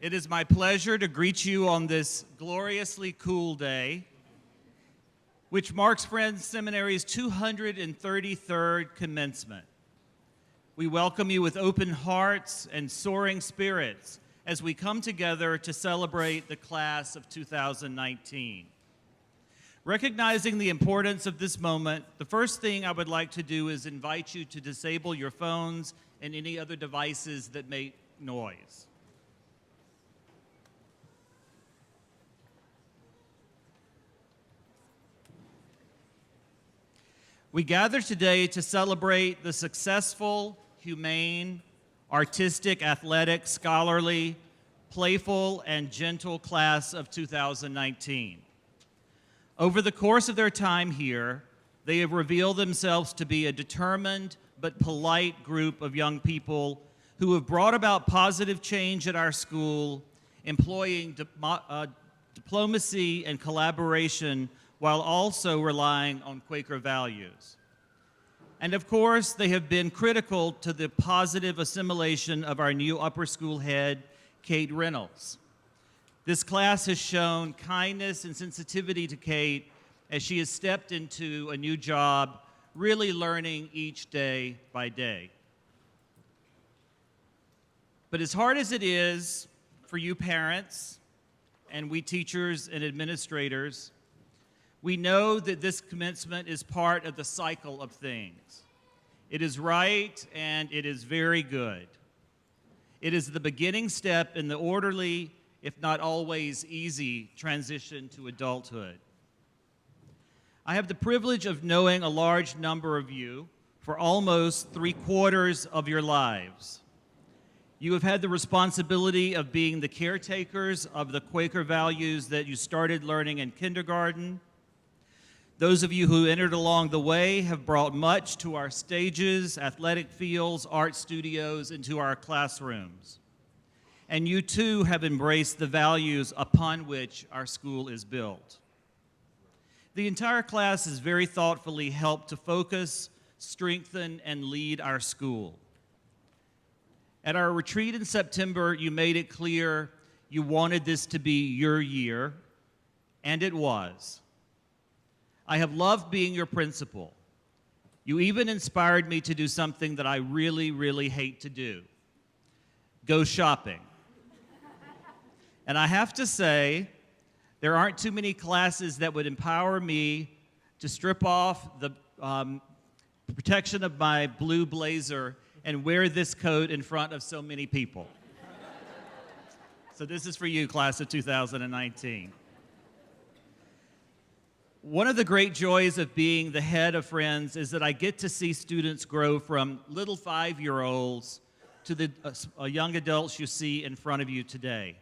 It is my pleasure to greet you on this gloriously cool day, which marks Friends Seminary's 233rd commencement. We welcome you with open hearts and soaring spirits as we come together to celebrate the class of 2019. Recognizing the importance of this moment, the first thing I would like to do is invite you to disable your phones and any other devices that make noise. We gather today to celebrate the successful, humane, artistic, athletic, scholarly, playful, and gentle class of 2019. Over the course of their time here, they have revealed themselves to be a determined but polite group of young people who have brought about positive change at our school, employing diplomacy and collaboration while also relying on Quaker values. And of course, they have been critical to the positive assimilation of our new upper school head, Kate Reynolds. This class has shown kindness and sensitivity to Kate as she has stepped into a new job, really learning each day by day. But as hard as it is for you parents and we teachers and administrators, we know that this commencement is part of the cycle of things. It is right and it is very good. It is the beginning step in the orderly, if not always easy, transition to adulthood. I have the privilege of knowing a large number of you for almost 3/4 of your lives. You have had the responsibility of being the caretakers of the Quaker values that you started learning in kindergarten. Those of you who entered along the way have brought much to our stages, athletic fields, art studios, and to our classrooms. And you too have embraced the values upon which our school is built. The entire class has very thoughtfully helped to focus, strengthen, and lead our school. At our retreat in September, you made it clear you wanted this to be your year, and it was. I have loved being your principal. You even inspired me to do something that I really, really hate to do: go shopping. And I have to say, there aren't too many classes that would empower me to strip off the protection of my blue blazer and wear this coat in front of so many people. So this is for you, class of 2019. One of the great joys of being the head of Friends is that I get to see students grow from little 5-year-olds to the young adults you see in front of you today.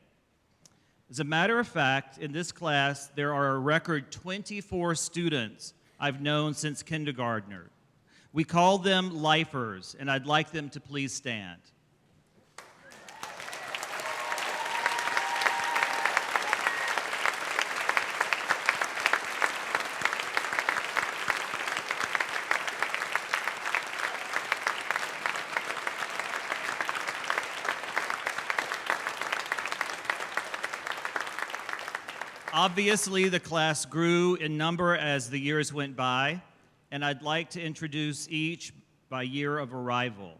As a matter of fact, in this class, there are a record 24 students I've known since kindergartner. We call them lifers, and I'd like them to please stand. Obviously, the class grew in number as the years went by, and I'd like to introduce each by year of arrival.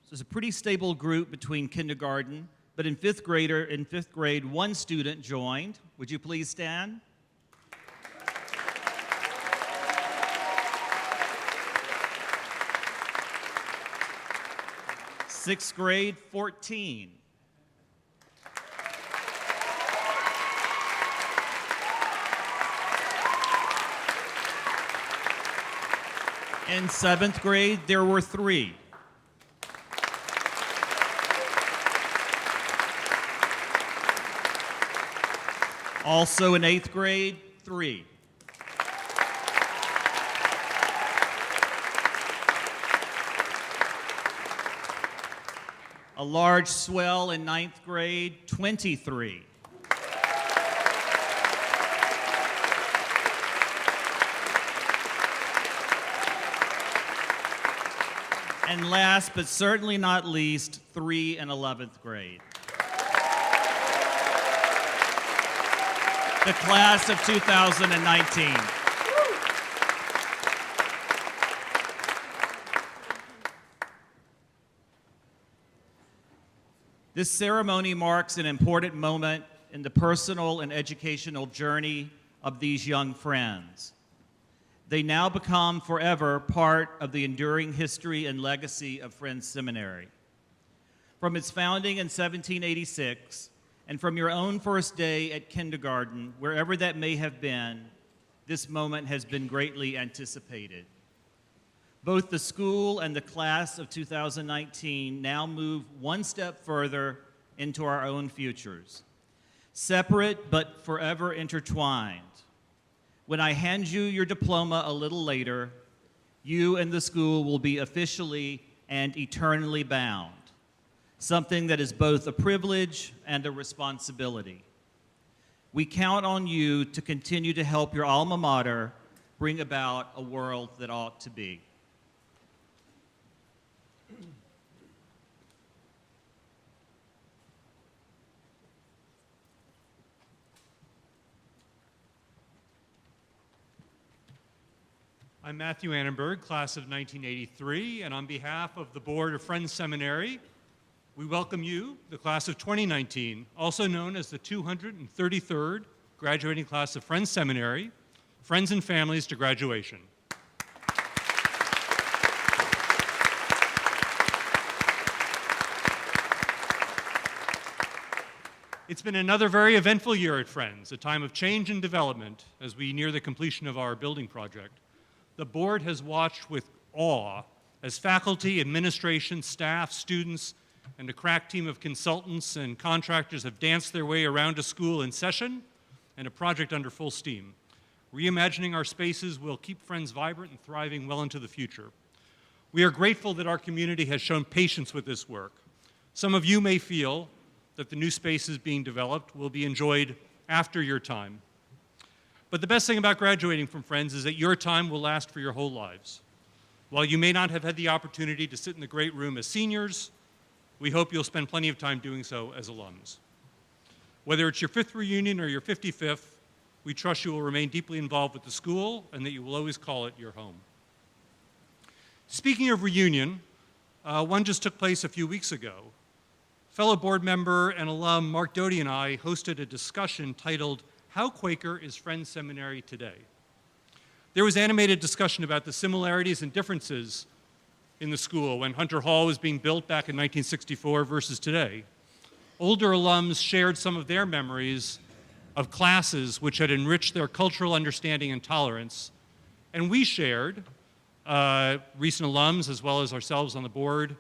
So it's a pretty stable group between kindergarten, but in fifth grade, one student joined. Would you please stand? Sixth grade, 14. In 7th grade, there were 3. Also in 8th grade, 3. A large swell in 9th grade, 23. And last but certainly not least, 3 and 11th grade. the class of 2019. This ceremony marks an important moment in the personal and educational journey of these young friends. They now become forever part of the enduring history and legacy of Friends Seminary. From its founding in 1786, and from your own first day at kindergarten, wherever that may have been, this moment has been greatly anticipated. Both the school and the class of 2019 now move one step further into our own futures, separate but forever intertwined. When I hand you your diploma a little later, you and the school will be officially and eternally bound, something that is both a privilege and a responsibility. We count on you to continue to help your alma mater bring about a world that ought to be. I'm Matthew Annenberg, class of 1983, and on behalf of the Board of Friends Seminary, we welcome you, the class of 2019, also known as the 233rd graduating class of Friends Seminary, friends and families to graduation. It's been another very eventful year at Friends, a time of change and development as we near the completion of our building project. The board has watched with awe as faculty, administration, staff, students, and a crack team of consultants and contractors have danced their way around a school in session and a project under full steam. Reimagining our spaces will keep Friends vibrant and thriving well into the future. We are grateful that our community has shown patience with this work. Some of you may feel that the new spaces being developed will be enjoyed after your time. But the best thing about graduating from Friends is that your time will last for your whole lives. While you may not have had the opportunity to sit in the great room as seniors, we hope you'll spend plenty of time doing so as alums. Whether it's your 5th reunion or your 55th, we trust you will remain deeply involved with the school and that you will always call it your home. Speaking of reunion, one just took place a few weeks ago. Fellow board member and alum Mark Doty and I hosted a discussion titled, "How Quaker is Friends Seminary Today?" There was animated discussion about the similarities and differences in the school when Hunter Hall was being built back in 1964 versus today. Older alums shared some of their memories of classes which had enriched their cultural understanding and tolerance, and we shared, recent alums as well as ourselves on the board,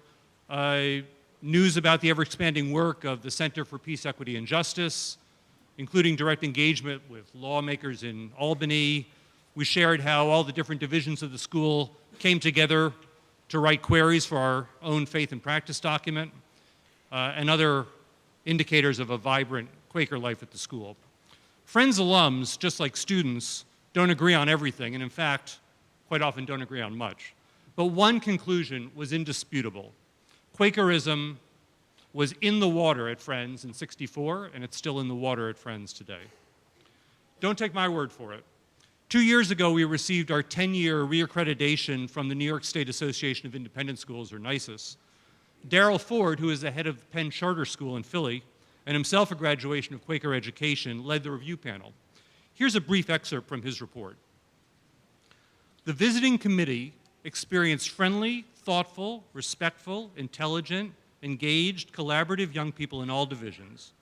news about the ever-expanding work of the Center for Peace, Equity, and Justice, including direct engagement with lawmakers in Albany. We shared how all the different divisions of the school came together to write queries for our own faith and practice document, and other indicators of a vibrant Quaker life at the school. Friends alums, just like students, don't agree on everything, and in fact, quite often don't agree on much. But one conclusion was indisputable. Quakerism was in the water at Friends in '64, and it's still in the water at Friends today. Don't take my word for it. 2 years ago, we received our 10-year reaccreditation from the New York State Association of Independent Schools, or NYSUS. Darrell Ford, who is the head of Penn Charter School in Philly, and himself a graduation of Quaker education, led the review panel. Here's a brief excerpt from his report. The visiting committee experienced friendly, thoughtful, respectful, intelligent, engaged, collaborative young people in all divisions.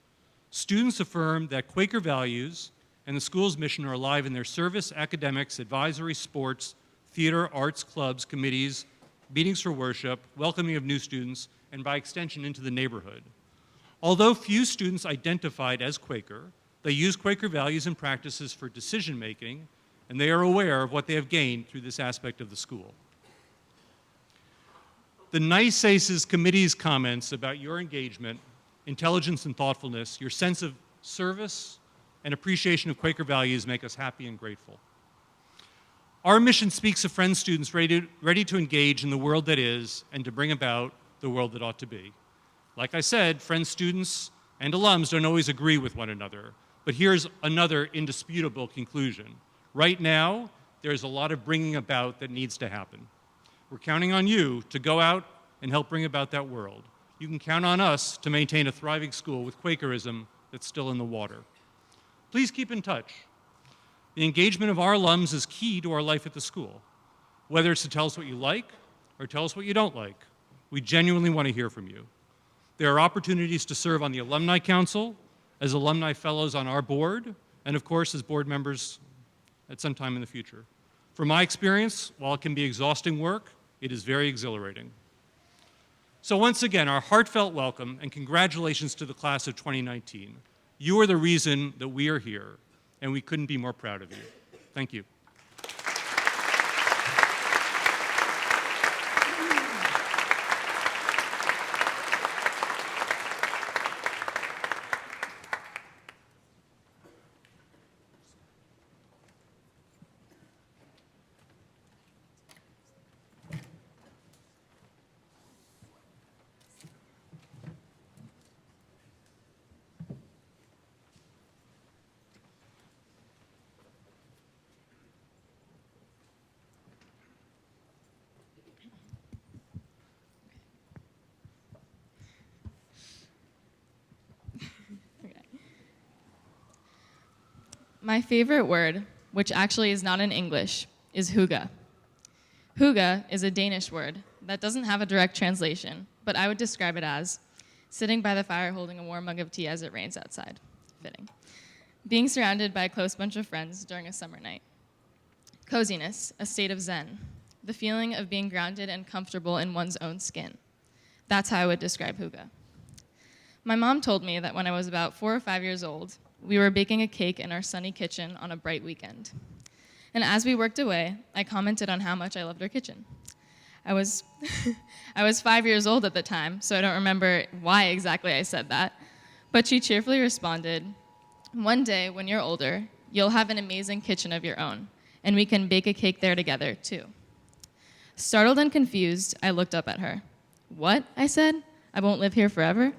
Students affirmed that Quaker values and the school's mission are alive in their service, academics, advisory, sports, theater, arts, clubs, committees, meetings for worship, welcoming of new students, and by extension into the neighborhood. Although few students identified as Quaker, they use Quaker values and practices for decision making, and they are aware of what they have gained through this aspect of the school. The NYSACE's committee's comments about your engagement, intelligence and thoughtfulness, your sense of service and appreciation of Quaker values make us happy and grateful. Our mission speaks of Friends students ready to engage in the world that is and to bring about the world that ought to be. Like I said, Friends students and alums don't always agree with one another, But here's another indisputable conclusion. Right now, there's a lot of bringing about that needs to happen. We're counting on you to go out and help bring about that world. You can count on us to maintain a thriving school with Quakerism that's still in the water. Please keep in touch. The engagement of our alums is key to our life at the school. Whether it's to tell us what you like or tell us what you don't like, we genuinely want to hear from you. There are opportunities to serve on the Alumni Council, as alumni fellows on our board, and of course as board members at some time in the future. From my experience, while it can be exhausting work, it is very exhilarating. So once again, our heartfelt welcome and congratulations to the class of 2019. You are the reason that we are here, and we couldn't be more proud of you. Thank you. My favorite word, which actually is not in English, is hygge. Hygge is a Danish word that doesn't have a direct translation, but I would describe it as sitting by the fire holding a warm mug of tea as it rains outside. Fitting. Being surrounded by a close bunch of friends during a summer night. Coziness, a state of zen. The feeling of being grounded and comfortable in one's own skin. That's how I would describe hygge. My mom told me that when I was about 4 or 5 years old, we were baking a cake in our sunny kitchen on a bright weekend. And as we worked away, I commented on how much I loved our kitchen. I was 5 years old at the time, so I don't remember why exactly I said that. But she cheerfully responded, "One day, when you're older, you'll have an amazing kitchen of your own, and we can bake a cake there together, too." Startled and confused, I looked up at her. "What?" I said. "I won't live here forever?"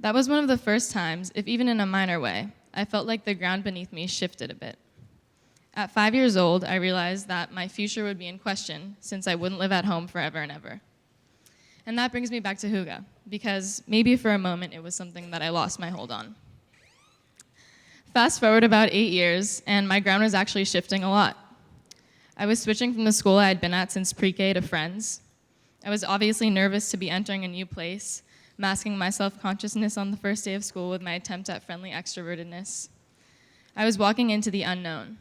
That was one of the first times, if even in a minor way, I felt like the ground beneath me shifted a bit. At 5 years old, I realized that my future would be in question since I wouldn't live at home forever and ever. And that brings me back to hygge, because maybe for a moment it was something that I lost my hold on. Fast forward about 8 years, and my ground was actually shifting a lot. I was switching from the school I had been at since pre-K to Friends. I was obviously nervous to be entering a new place, masking my self-consciousness on the first day of school with my attempt at friendly extrovertedness. I was walking into the unknown,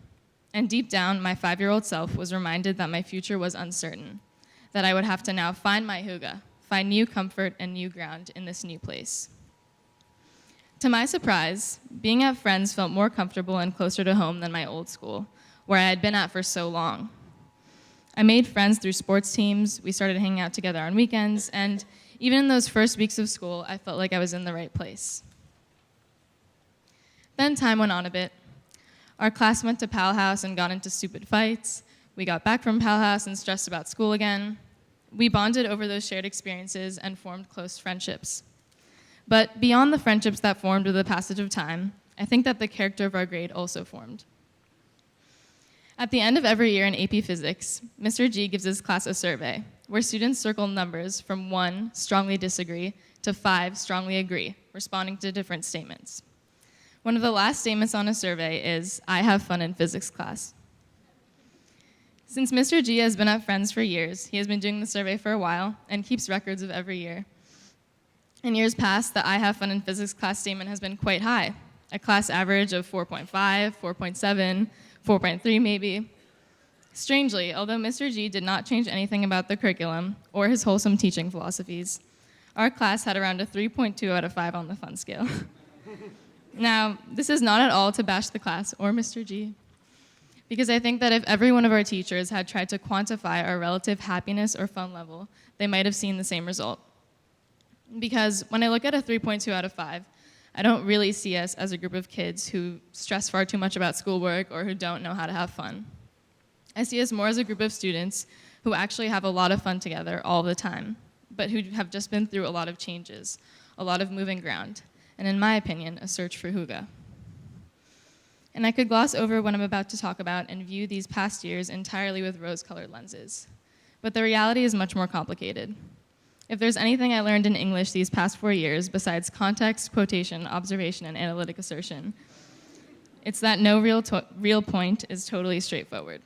and deep down, my 5-year-old self was reminded that my future was uncertain, that I would have to now find my hygge, find new comfort and new ground in this new place. To my surprise, being at Friends felt more comfortable and closer to home than my old school, where I had been at for so long. I made friends through sports teams, we started hanging out together on weekends, and even in those first weeks of school, I felt like I was in the right place. Then time went on a bit. Our class went to Pal House and got into stupid fights. We got back from Pal House and stressed about school again. We bonded over those shared experiences and formed close friendships. But beyond the friendships that formed with the passage of time, I think that the character of our grade also formed. At the end of every year in AP Physics, Mr. G gives his class a survey where students circle numbers from 1, strongly disagree, to 5, strongly agree, responding to different statements. One of the last statements on a survey is, "I have fun in physics class." Since Mr. G has been at Friends for years, he has been doing the survey for a while and keeps records of every year. In years past, the "I have fun in physics class" statement has been quite high, a class average of 4.5, 4.7, 4.3 maybe. Strangely, although Mr. G did not change anything about the curriculum or his wholesome teaching philosophies, our class had around a 3.2 out of 5 on the fun scale. Now, this is not at all to bash the class or Mr. G, because I think that if every one of our teachers had tried to quantify our relative happiness or fun level, they might have seen the same result. Because when I look at a 3.2 out of 5, I don't really see us as a group of kids who stress far too much about schoolwork or who don't know how to have fun. I see us more as a group of students who actually have a lot of fun together all the time, but who have just been through a lot of changes, a lot of moving ground, and in my opinion, a search for hygge. And I could gloss over what I'm about to talk about and view these past years entirely with rose-colored lenses. But the reality is much more complicated. If there's anything I learned in English these past 4 years, besides context, quotation, observation, and analytic assertion, it's that no real point is totally straightforward.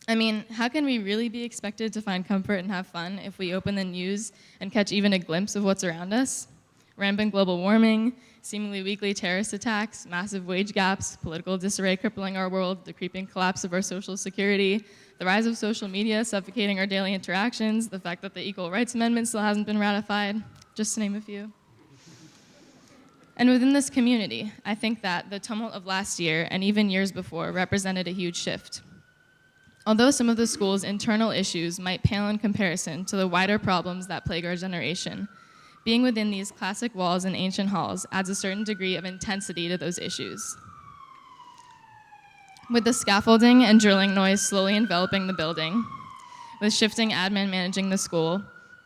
I mean, how can we really be expected to find comfort and have fun if we open the news and catch even a glimpse of what's around us? Rampant global warming, seemingly weekly terrorist attacks, massive wage gaps, political disarray crippling our world, the creeping collapse of our social security, the rise of social media suffocating our daily interactions, the fact that the Equal Rights Amendment still hasn't been ratified, just to name a few. And within this community, I think that the tumult of last year and even years before represented a huge shift. Although some of the school's internal issues might pale in comparison to the wider problems that plague our generation, being within these classic walls and ancient halls adds a certain degree of intensity to those issues. With the scaffolding and drilling noise slowly enveloping the building, with shifting admin managing the school,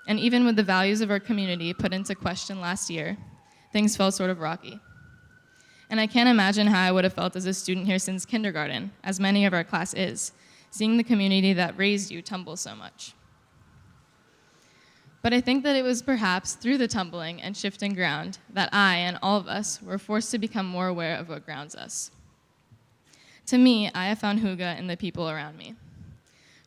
and even with the values of our community put into question last year, things felt sort of rocky. And I can't imagine how I would have felt as a student here since kindergarten, as many of our class is, seeing the community that raised you tumble so much. But I think that it was perhaps through the tumbling and shifting ground that I and all of us were forced to become more aware of what grounds us. To me, I have found hygge in the people around me.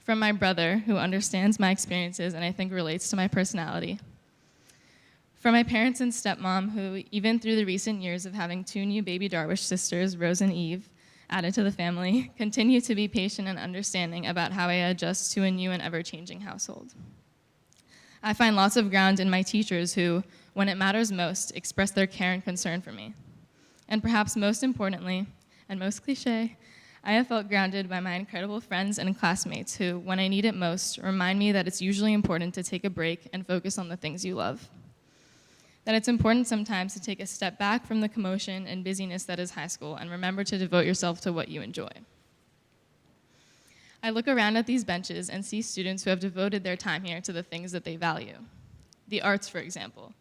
From my brother, who understands my experiences and I think relates to my personality. From my parents and stepmom, who, even through the recent years of having 2 new baby Darwish sisters, Rose and Eve, added to the family, continue to be patient and understanding about how I adjust to a new and ever-changing household. I find lots of ground in my teachers who, when it matters most, express their care and concern for me. And perhaps most importantly, and most cliche, I have felt grounded by my incredible friends and classmates who, when I need it most, remind me that it's usually important to take a break and focus on the things you love. That it's important sometimes to take a step back from the commotion and busyness that is high school and remember to devote yourself to what you enjoy. I look around at these benches and see students who have devoted their time here to the things that they value. The arts, for example.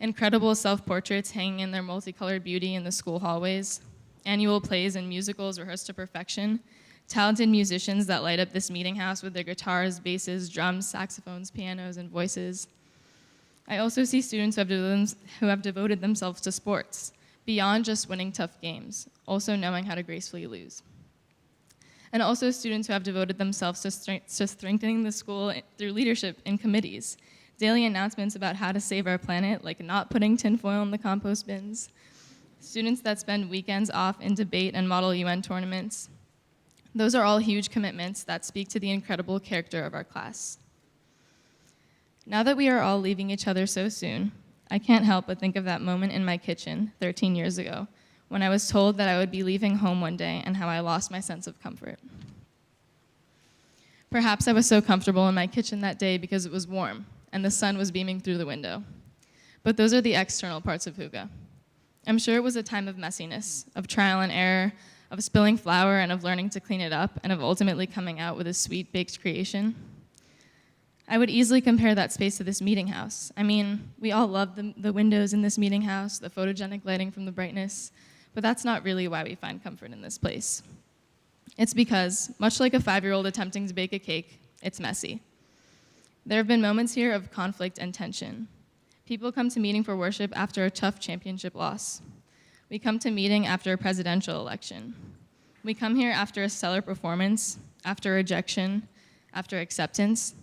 Incredible self-portraits hanging in their multicolored beauty in the school hallways. Annual plays and musicals rehearsed to perfection. Talented musicians that light up this meeting house with their guitars, basses, drums, saxophones, pianos, and voices. I also see students who have devoted themselves to sports, beyond just winning tough games, also knowing how to gracefully lose. And also students who have devoted themselves to strengthening the school through leadership in committees, daily announcements about how to save our planet, like not putting tinfoil in the compost bins, students that spend weekends off in debate and model UN tournaments. Those are all huge commitments that speak to the incredible character of our class. Now that we are all leaving each other so soon, I can't help but think of that moment in my kitchen 13 years ago, when I was told that I would be leaving home one day and how I lost my sense of comfort. Perhaps I was so comfortable in my kitchen that day because it was warm and the sun was beaming through the window. But those are the external parts of hygge. I'm sure it was a time of messiness, of trial and error, of spilling flour and of learning to clean it up, and of ultimately coming out with a sweet baked creation. I would easily compare that space to this meeting house. I mean, we all love the windows in this meeting house, the photogenic lighting from the brightness, but that's not really why we find comfort in this place. It's because, much like a 5-year-old attempting to bake a cake, it's messy. There have been moments here of conflict and tension. People come to meeting for worship after a tough championship loss. We come to meeting after a presidential election. We come here after a stellar performance, after rejection, after acceptance.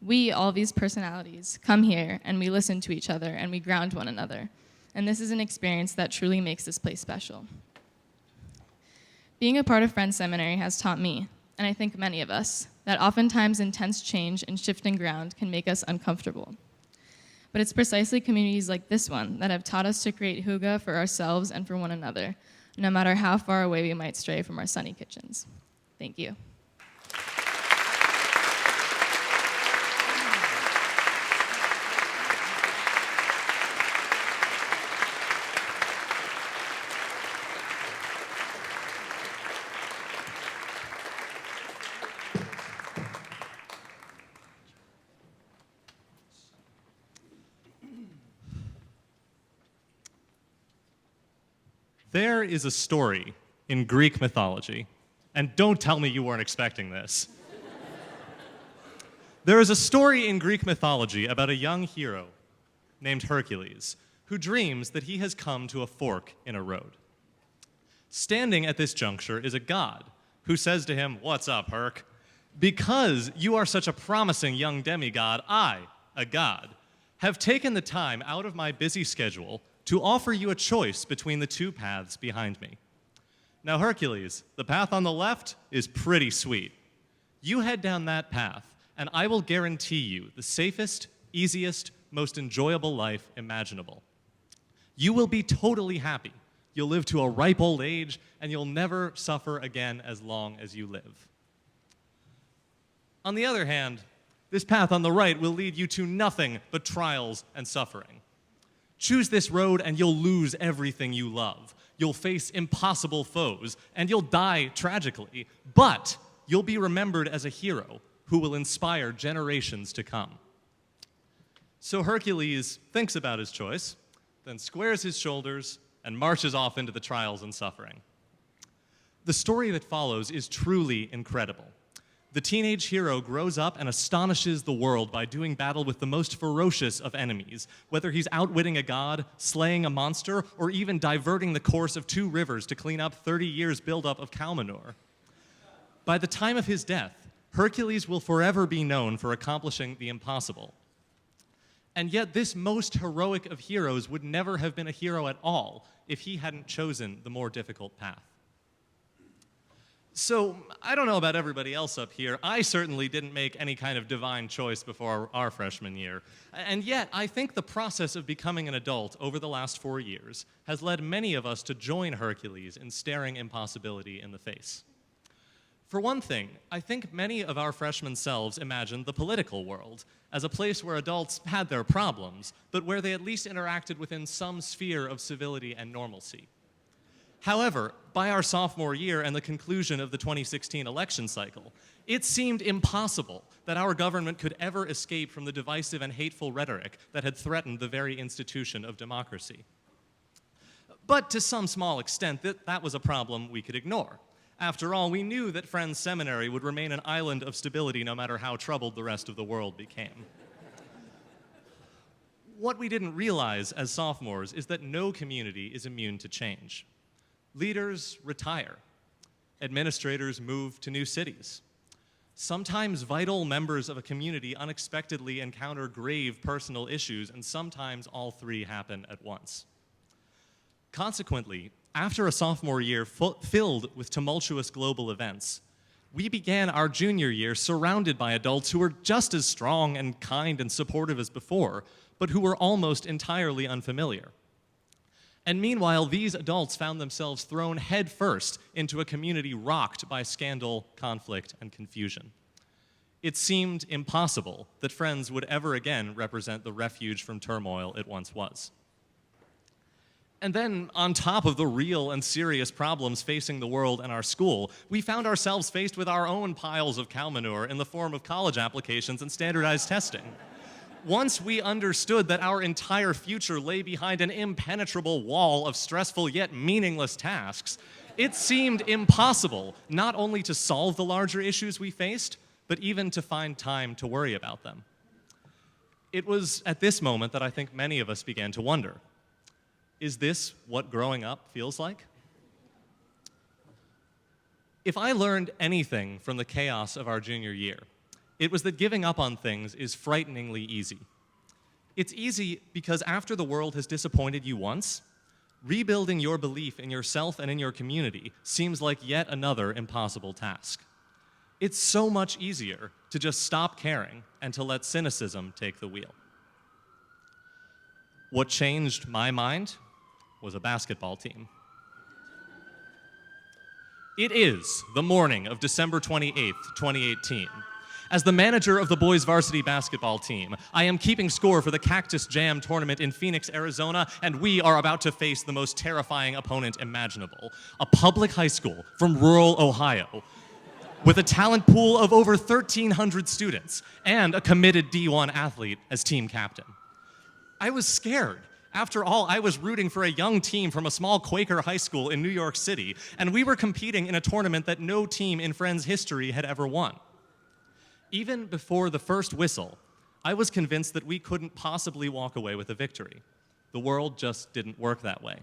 We, all these personalities, come here and we listen to each other and we ground one another. And this is an experience that truly makes this place special. Being a part of Friends Seminary has taught me, and I think many of us, that oftentimes intense change and shifting ground can make us uncomfortable. But it's precisely communities like this one that have taught us to create hygge for ourselves and for one another, no matter how far away we might stray from our sunny kitchens. Thank you. There is a story in Greek mythology, and don't tell me you weren't expecting this. There is a story in Greek mythology about a young hero named Hercules who dreams that he has come to a fork in a road. Standing at this juncture is a god who says to him, "What's up, Herc? Because you are such a promising young demigod, I, a god, have taken the time out of my busy schedule to offer you a choice between the two paths behind me. Now, Hercules, the path on the left is pretty sweet. You head down that path, and I will guarantee you the safest, easiest, most enjoyable life imaginable. You will be totally happy. You'll live to a ripe old age, and you'll never suffer again as long as you live. On the other hand, this path on the right will lead you to nothing but trials and suffering. Choose this road and you'll lose everything you love. You'll face impossible foes and you'll die tragically, but you'll be remembered as a hero who will inspire generations to come." So Hercules thinks about his choice, then squares his shoulders and marches off into the trials and suffering. The story that follows is truly incredible. The teenage hero grows up and astonishes the world by doing battle with the most ferocious of enemies, whether he's outwitting a god, slaying a monster, or even diverting the course of 2 rivers to clean up 30 years' buildup of cow manure. By the time of his death, Hercules will forever be known for accomplishing the impossible. And yet this most heroic of heroes would never have been a hero at all if he hadn't chosen the more difficult path. So, I don't know about everybody else up here. I certainly didn't make any kind of divine choice before our freshman year. And yet, I think the process of becoming an adult over the last 4 years has led many of us to join Hercules in staring impossibility in the face. For one thing, I think many of our freshman selves imagined the political world as a place where adults had their problems, but where they at least interacted within some sphere of civility and normalcy. However, by our sophomore year and the conclusion of the 2016 election cycle, it seemed impossible that our government could ever escape from the divisive and hateful rhetoric that had threatened the very institution of democracy. But to some small extent, that was a problem we could ignore. After all, we knew that Friends Seminary would remain an island of stability no matter how troubled the rest of the world became. What we didn't realize as sophomores is that no community is immune to change. Leaders retire. Administrators move to new cities. Sometimes vital members of a community unexpectedly encounter grave personal issues, and sometimes all 3 happen at once. Consequently, after a sophomore year filled with tumultuous global events, we began our junior year surrounded by adults who were just as strong and kind and supportive as before, but who were almost entirely unfamiliar. And meanwhile, these adults found themselves thrown headfirst into a community rocked by scandal, conflict, and confusion. It seemed impossible that Friends would ever again represent the refuge from turmoil it once was. And then, on top of the real and serious problems facing the world and our school, we found ourselves faced with our own piles of cow manure in the form of college applications and standardized testing. Once we understood that our entire future lay behind an impenetrable wall of stressful yet meaningless tasks, it seemed impossible not only to solve the larger issues we faced, but even to find time to worry about them. It was at this moment that I think many of us began to wonder, is this what growing up feels like? If I learned anything from the chaos of our junior year, it was that giving up on things is frighteningly easy. It's easy because after the world has disappointed you once, rebuilding your belief in yourself and in your community seems like yet another impossible task. It's so much easier to just stop caring and to let cynicism take the wheel. What changed my mind was a basketball team. It is the morning of December 28th, 2018. As the manager of the boys' varsity basketball team, I am keeping score for the Cactus Jam tournament in Phoenix, Arizona, and we are about to face the most terrifying opponent imaginable, a public high school from rural Ohio, with a talent pool of over 1,300 students and a committed D1 athlete as team captain. I was scared, After all, I was rooting for a young team from a small Quaker high school in New York City, and we were competing in a tournament that no team in Friends history had ever won. Even before the first whistle, I was convinced that we couldn't possibly walk away with a victory. The world just didn't work that way.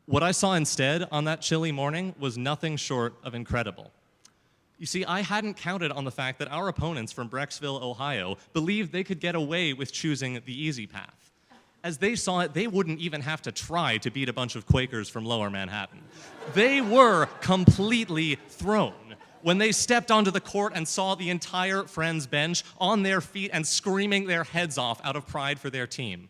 What I saw instead on that chilly morning was nothing short of incredible. You see, I hadn't counted on the fact that our opponents from Brecksville, Ohio, believed they could get away with choosing the easy path. As they saw it, they wouldn't even have to try to beat a bunch of Quakers from Lower Manhattan. They were completely thrown when they stepped onto the court and saw the entire Friends bench on their feet and screaming their heads off out of pride for their team.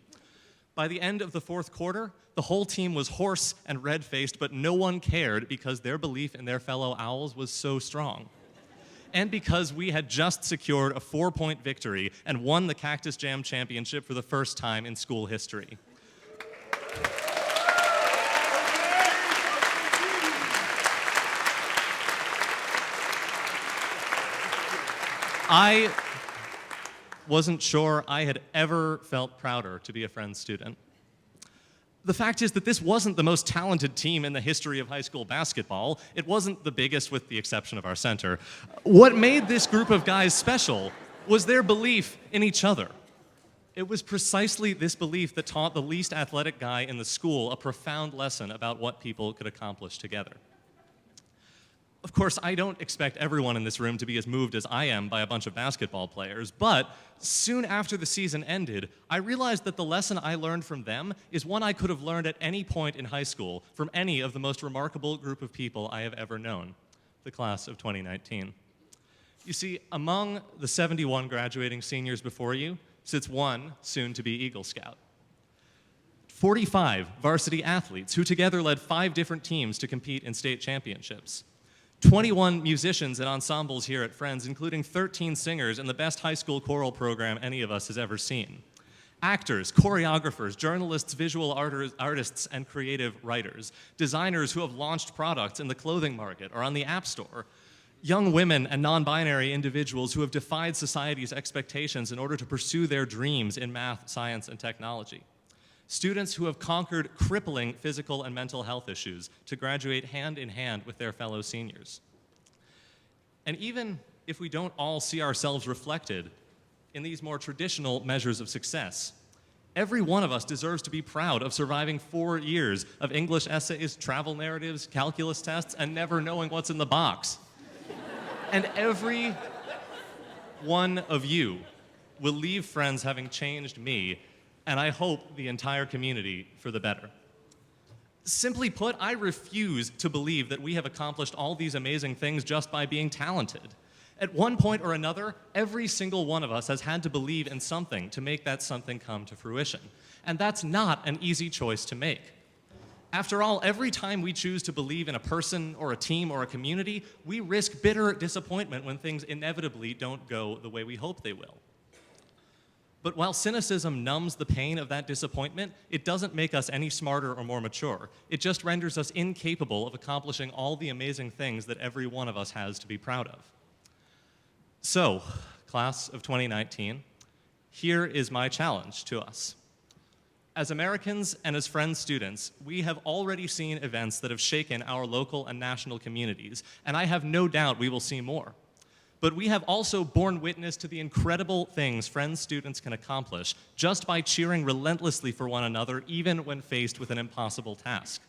By the end of the fourth quarter, the whole team was hoarse and red-faced, but no one cared because their belief in their fellow Owls was so strong. And because we had just secured a 4-point victory and won the Cactus Jam Championship for the first time in school history. I wasn't sure I had ever felt prouder to be a Friends student. The fact is that this wasn't the most talented team in the history of high school basketball. It wasn't the biggest, with the exception of our center. What made this group of guys special was their belief in each other. It was precisely this belief that taught the least athletic guy in the school a profound lesson about what people could accomplish together. Of course, I don't expect everyone in this room to be as moved as I am by a bunch of basketball players, but soon after the season ended, I realized that the lesson I learned from them is one I could have learned at any point in high school from any of the most remarkable group of people I have ever known, the class of 2019. You see, among the 71 graduating seniors before you sits one soon-to-be Eagle Scout. 45 varsity athletes who together led 5 different teams to compete in state championships. 21 musicians and ensembles here at Friends, including 13 singers and the best high school choral program any of us has ever seen. Actors, choreographers, journalists, visual artists, and creative writers. Designers who have launched products in the clothing market or on the App Store. Young women and non-binary individuals who have defied society's expectations in order to pursue their dreams in math, science, and technology. Students who have conquered crippling physical and mental health issues to graduate hand in hand with their fellow seniors. And even if we don't all see ourselves reflected in these more traditional measures of success, every one of us deserves to be proud of surviving 4 years of English essays, travel narratives, calculus tests, and never knowing what's in the box. And every one of you will leave Friends having changed me, and I hope the entire community, for the better. Simply put, I refuse to believe that we have accomplished all these amazing things just by being talented. At one point or another, every single one of us has had to believe in something to make that something come to fruition. And that's not an easy choice to make. After all, every time we choose to believe in a person or a team or a community, we risk bitter disappointment when things inevitably don't go the way we hope they will. But while cynicism numbs the pain of that disappointment, it doesn't make us any smarter or more mature. It just renders us incapable of accomplishing all the amazing things that every one of us has to be proud of. So, class of 2019, here is my challenge to us. As Americans and as Friends students, we have already seen events that have shaken our local and national communities, and I have no doubt we will see more. But we have also borne witness to the incredible things Friends students can accomplish just by cheering relentlessly for one another, even when faced with an impossible task.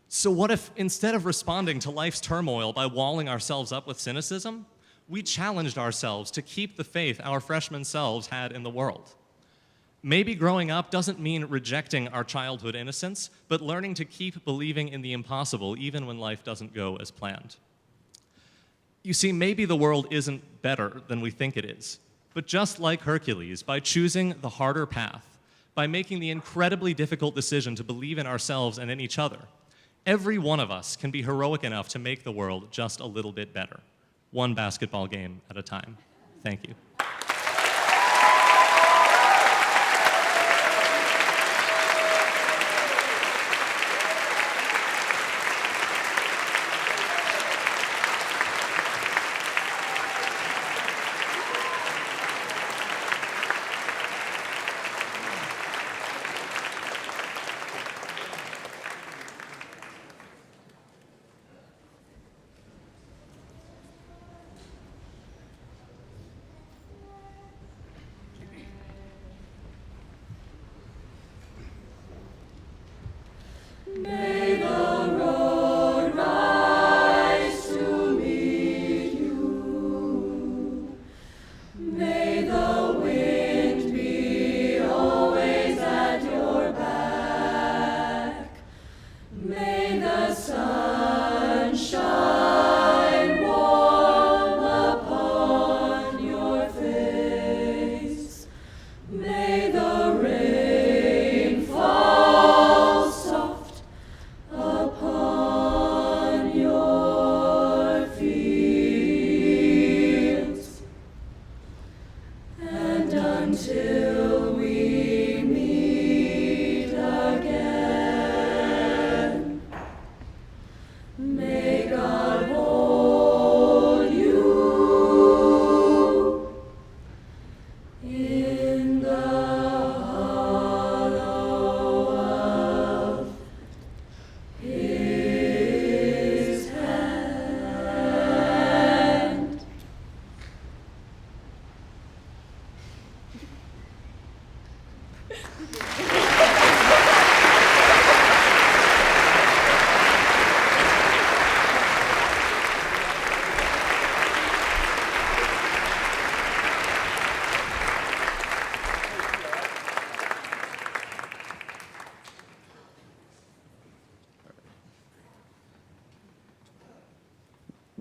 So what if, instead of responding to life's turmoil by walling ourselves up with cynicism, we challenged ourselves to keep the faith our freshman selves had in the world? Maybe growing up doesn't mean rejecting our childhood innocence, but learning to keep believing in the impossible even when life doesn't go as planned. You see, maybe the world isn't better than we think it is. But just like Hercules, by choosing the harder path, by making the incredibly difficult decision to believe in ourselves and in each other, every one of us can be heroic enough to make the world just a little bit better, one basketball game at a time. Thank you.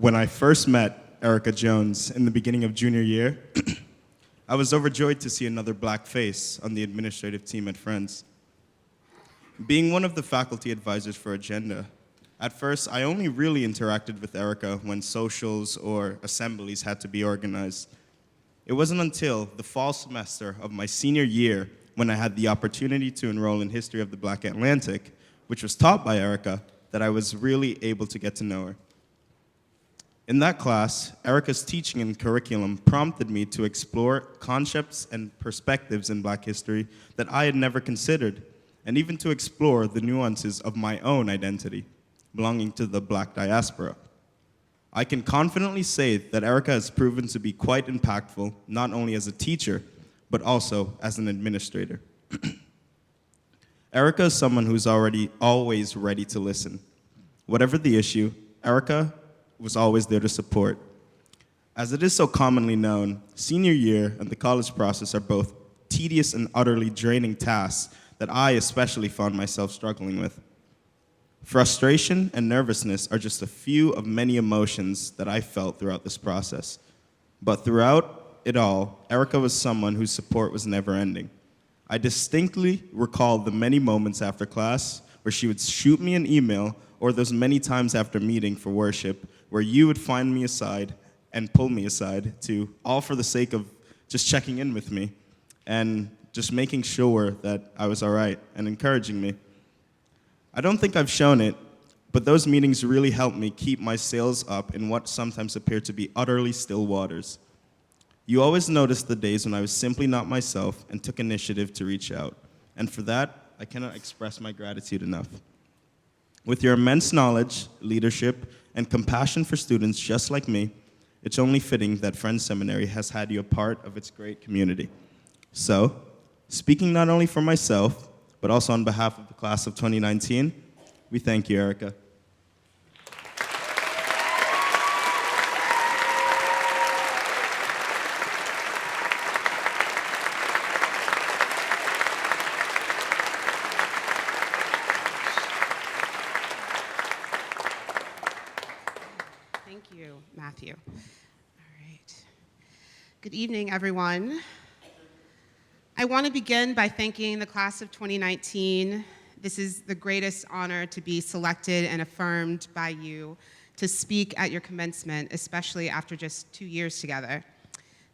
When I first met Erica Jones in the beginning of junior year, I was overjoyed to see another black face on the administrative team at Friends. Being one of the faculty advisors for Agenda, at first I only really interacted with Erica when socials or assemblies had to be organized. It wasn't until the fall semester of my senior year when I had the opportunity to enroll in History of the Black Atlantic, which was taught by Erica, that I was really able to get to know her. In that class, Erica's teaching and curriculum prompted me to explore concepts and perspectives in Black history that I had never considered, and even to explore the nuances of my own identity, belonging to the Black diaspora. I can confidently say that Erica has proven to be quite impactful, not only as a teacher, but also as an administrator. Erica is someone who's always ready to listen. Whatever the issue, Erica was always there to support. As it is so commonly known, senior year and the college process are both tedious and utterly draining tasks that I especially found myself struggling with. Frustration and nervousness are just a few of many emotions that I felt throughout this process. But throughout it all, Erica was someone whose support was never ending. I distinctly recall the many moments after class where she would shoot me an email, or those many times after meeting for worship where you would find me aside and pull me aside to, all for the sake of just checking in with me and just making sure that I was all right and encouraging me. I don't think I've shown it, but those meetings really helped me keep my sails up in what sometimes appeared to be utterly still waters. You always noticed the days when I was simply not myself and took initiative to reach out. And for that, I cannot express my gratitude enough. With your immense knowledge, leadership, and compassion for students just like me, it's only fitting that Friends Seminary has had you a part of its great community. So, speaking not only for myself, but also on behalf of the class of 2019, we thank you, Erica. Thank you, Matthew. All right. Good evening, everyone. I want to begin by thanking the class of 2019. This is the greatest honor to be selected and affirmed by you to speak at your commencement, especially after just 2 years together.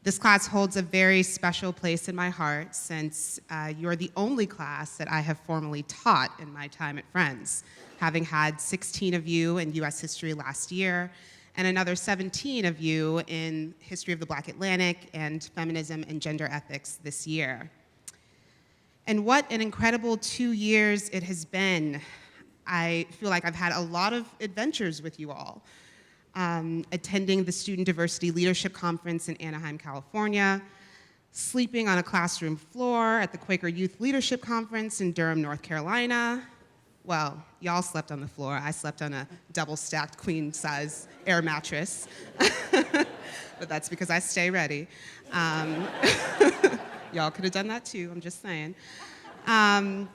This class holds a very special place in my heart since you're the only class that I have formally taught in my time at Friends, having had 16 of you in US history last year and another 17 of you in History of the Black Atlantic and Feminism and Gender Ethics this year. And what an incredible 2 years it has been. I feel like I've had a lot of adventures with you all. Attending the Student Diversity Leadership Conference in Anaheim, California, sleeping on a classroom floor at the Quaker Youth Leadership Conference in Durham, North Carolina. Well, y'all slept on the floor. I slept on a double-stacked queen-size air mattress. But that's because I stay ready. Y'all could have done that too, I'm just saying. One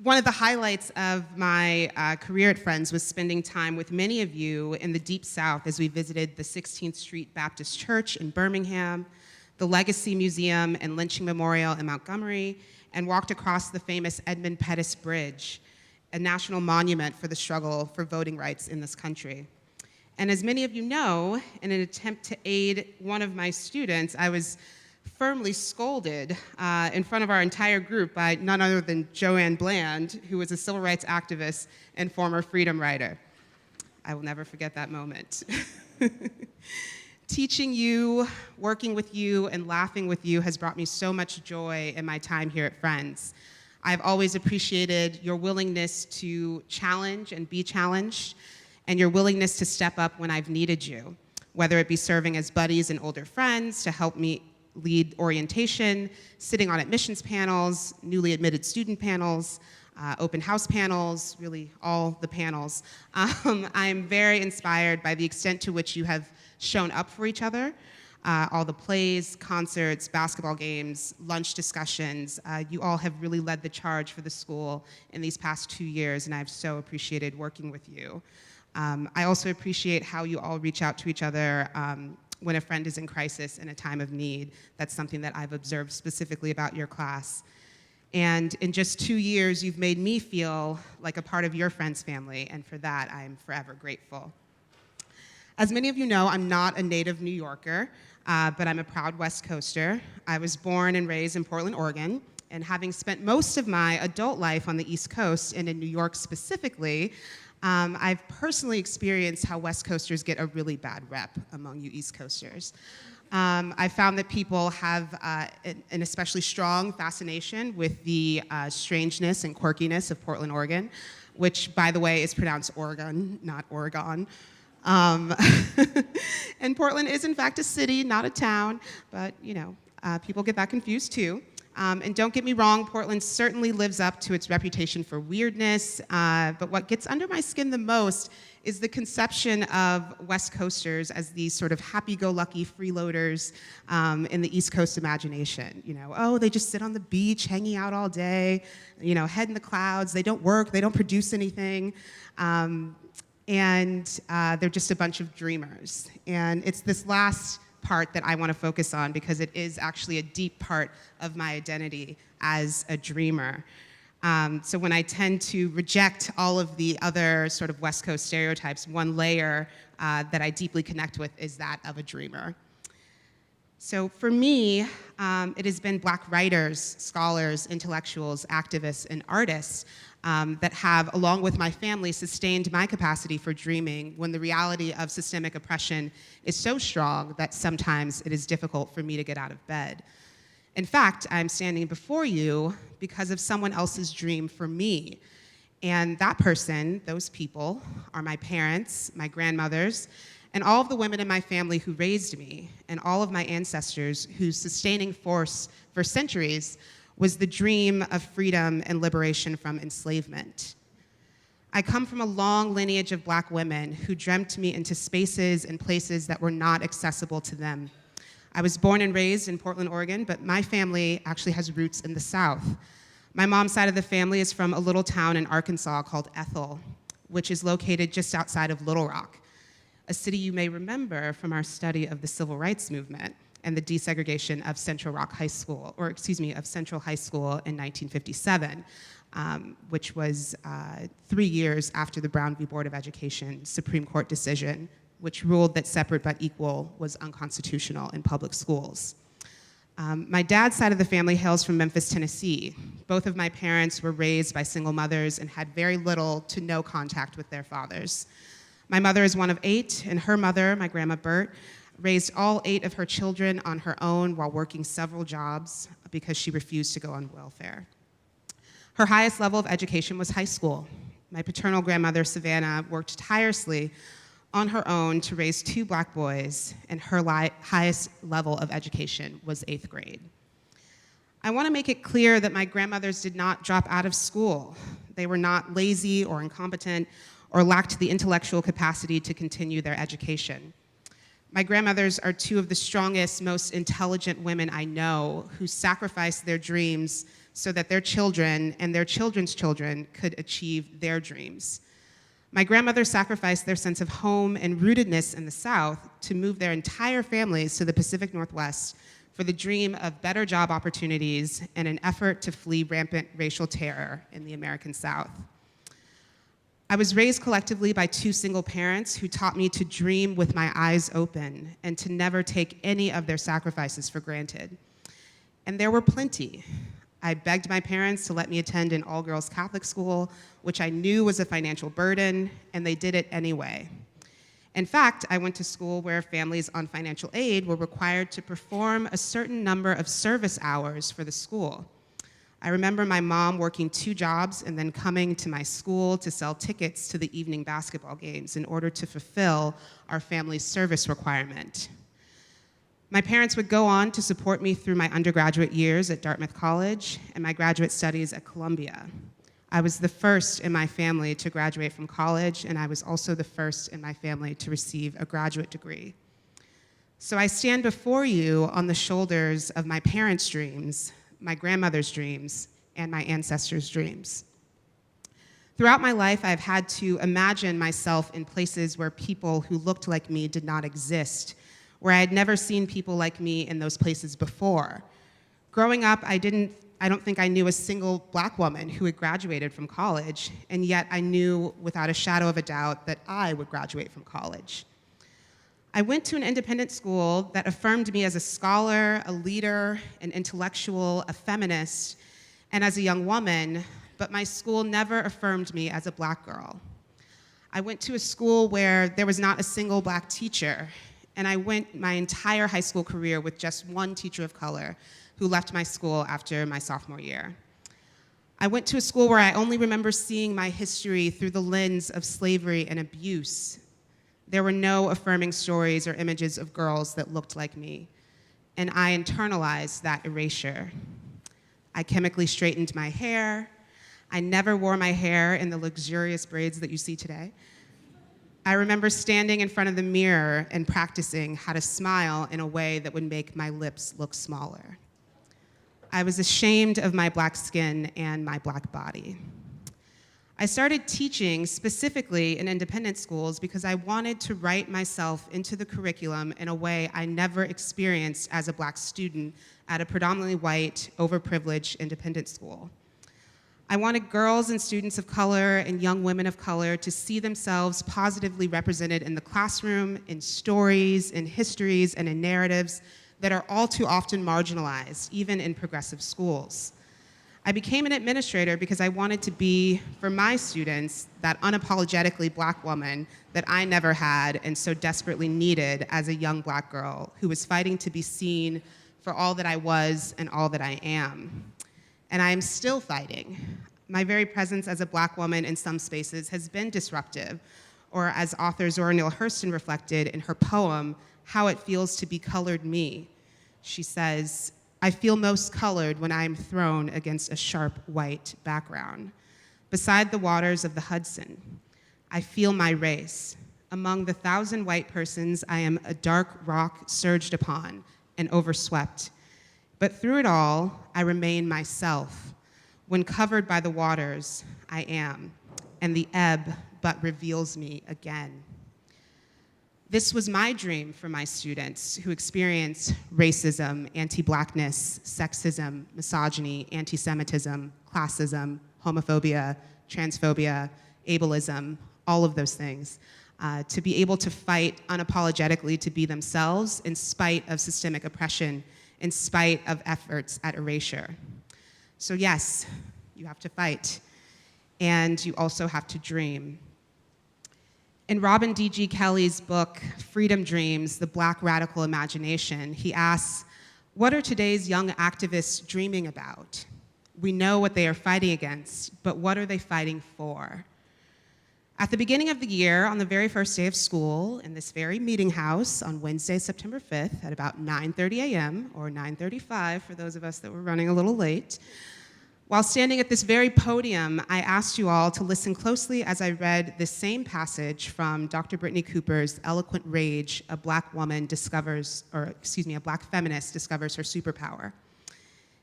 of the highlights of my career at Friends was spending time with many of you in the Deep South as we visited the 16th Street Baptist Church in Birmingham, the Legacy Museum and Lynching Memorial in Montgomery, and walked across the famous Edmund Pettus Bridge, a national monument for the struggle for voting rights in this country. And as many of you know, in an attempt to aid one of my students, I was firmly scolded in front of our entire group by none other than Joanne Bland, who was a civil rights activist and former freedom rider. I will never forget that moment. Teaching you, working with you, and laughing with you has brought me so much joy in my time here at Friends. I've always appreciated your willingness to challenge and be challenged, and your willingness to step up when I've needed you, whether it be serving as buddies and older friends to help me lead orientation, sitting on admissions panels, newly admitted student panels, open house panels, really all the panels. I'm very inspired by the extent to which you have shown up for each other, all the plays, concerts, basketball games, lunch discussions. You all have really led the charge for the school in these past 2 years, and I've so appreciated working with you. I also appreciate how you all reach out to each other when a friend is in crisis in a time of need. That's something that I've observed specifically about your class. And in just 2 years, you've made me feel like a part of your friend's family, and for that, I am forever grateful. As many of you know, I'm not a native New Yorker, but I'm a proud West Coaster. I was born and raised in Portland, Oregon, and having spent most of my adult life on the East Coast and in New York specifically, I've personally experienced how West Coasters get a really bad rep among you East Coasters. I found that people have an especially strong fascination with the strangeness and quirkiness of Portland, Oregon, which, by the way, is pronounced Oregon, not Oregon. And Portland is, in fact, a city, not a town, but, you know, people get that confused, too. And don't get me wrong, Portland certainly lives up to its reputation for weirdness, but what gets under my skin the most is the conception of West Coasters as these sort of happy-go-lucky freeloaders in the East Coast imagination. You know, oh, they just sit on the beach, hanging out all day, you know, head in the clouds, they don't work, they don't produce anything, and they're just a bunch of dreamers. And it's this last part that I want to focus on because it is actually a deep part of my identity as a dreamer. So when I tend to reject all of the other sort of West Coast stereotypes, one layer that I deeply connect with is that of a dreamer. So for me, it has been Black writers, scholars, intellectuals, activists, and artists that have, along with my family, sustained my capacity for dreaming when the reality of systemic oppression is so strong that sometimes it is difficult for me to get out of bed. In fact, I'm standing before you because of someone else's dream for me. And that person, those people, are my parents, my grandmothers, and all of the women in my family who raised me, and all of my ancestors whose sustaining force for centuries was the dream of freedom and liberation from enslavement. I come from a long lineage of Black women who dreamt me into spaces and places that were not accessible to them. I was born and raised in Portland, Oregon, but my family actually has roots in the South. My mom's side of the family is from a little town in Arkansas called Ethel, which is located just outside of Little Rock, a city you may remember from our study of the Civil Rights Movement and the desegregation of Central High School in 1957, which was 3 years after the Brown v. Board of Education Supreme Court decision, which ruled that separate but equal was unconstitutional in public schools. My dad's side of the family hails from Memphis, Tennessee. Both of my parents were raised by single mothers and had very little to no contact with their fathers. My mother is one of 8, and her mother, my grandma Bert, raised all 8 of her children on her own while working several jobs because she refused to go on welfare. Her highest level of education was high school. My paternal grandmother, Savannah, worked tirelessly on her own to raise 2 Black boys, and her highest level of education was 8th grade. I want to make it clear that my grandmothers did not drop out of school. They were not lazy or incompetent or lacked the intellectual capacity to continue their education. My grandmothers are 2 of the strongest, most intelligent women I know who sacrificed their dreams so that their children and their children's children could achieve their dreams. My grandmother sacrificed their sense of home and rootedness in the South to move their entire families to the Pacific Northwest for the dream of better job opportunities and an effort to flee rampant racial terror in the American South. I was raised collectively by 2 single parents who taught me to dream with my eyes open and to never take any of their sacrifices for granted. And there were plenty. I begged my parents to let me attend an all-girls Catholic school, which I knew was a financial burden, and they did it anyway. In fact, I went to school where families on financial aid were required to perform a certain number of service hours for the school. I remember my mom working 2 jobs and then coming to my school to sell tickets to the evening basketball games in order to fulfill our family's service requirement. My parents would go on to support me through my undergraduate years at Dartmouth College and my graduate studies at Columbia. I was the first in my family to graduate from college, and I was also the first in my family to receive a graduate degree. So I stand before you on the shoulders of my parents' dreams, my grandmother's dreams, and my ancestors' dreams. Throughout my life, I've had to imagine myself in places where people who looked like me did not exist, where I had never seen people like me in those places before. Growing up, I don't think I knew a single Black woman who had graduated from college, and yet I knew without a shadow of a doubt that I would graduate from college. I went to an independent school that affirmed me as a scholar, a leader, an intellectual, a feminist, and as a young woman, but my school never affirmed me as a Black girl. I went to a school where there was not a single Black teacher, and I went my entire high school career with just one teacher of color who left my school after my sophomore year. I went to a school where I only remember seeing my history through the lens of slavery and abuse. There were no affirming stories or images of girls that looked like me, and I internalized that erasure. I chemically straightened my hair. I never wore my hair in the luxurious braids that you see today. I remember standing in front of the mirror and practicing how to smile in a way that would make my lips look smaller. I was ashamed of my Black skin and my Black body. I started teaching specifically in independent schools because I wanted to write myself into the curriculum in a way I never experienced as a Black student at a predominantly white, overprivileged independent school. I wanted girls and students of color and young women of color to see themselves positively represented in the classroom, in stories, in histories, and in narratives that are all too often marginalized, even in progressive schools. I became an administrator because I wanted to be, for my students, that unapologetically Black woman that I never had and so desperately needed as a young Black girl who was fighting to be seen for all that I was and all that I am. And I am still fighting. My very presence as a Black woman in some spaces has been disruptive, or as author Zora Neale Hurston reflected in her poem, How It Feels to Be Colored Me. She says, I feel most colored when I am thrown against a sharp white background. Beside the waters of the Hudson, I feel my race. Among the 1,000 white persons, I am a dark rock surged upon and overswept. But through it all, I remain myself. When covered by the waters, I am, and the ebb but reveals me again. This was my dream for my students who experience racism, anti-Blackness, sexism, misogyny, anti-Semitism, classism, homophobia, transphobia, ableism, all of those things, to be able to fight unapologetically to be themselves in spite of systemic oppression, in spite of efforts at erasure. So yes, you have to fight, and you also have to dream. In Robin D.G. Kelley's book, Freedom Dreams, The Black Radical Imagination, he asks, what are today's young activists dreaming about? We know what they are fighting against, but what are they fighting for? At the beginning of the year, on the very first day of school, in this very meeting house on Wednesday, September 5th, at about 9:30 a.m., or 9:35 for those of us that were running a little late, while standing at this very podium, I asked you all to listen closely as I read this same passage from Dr. Brittany Cooper's Eloquent Rage, a Black feminist discovers her superpower.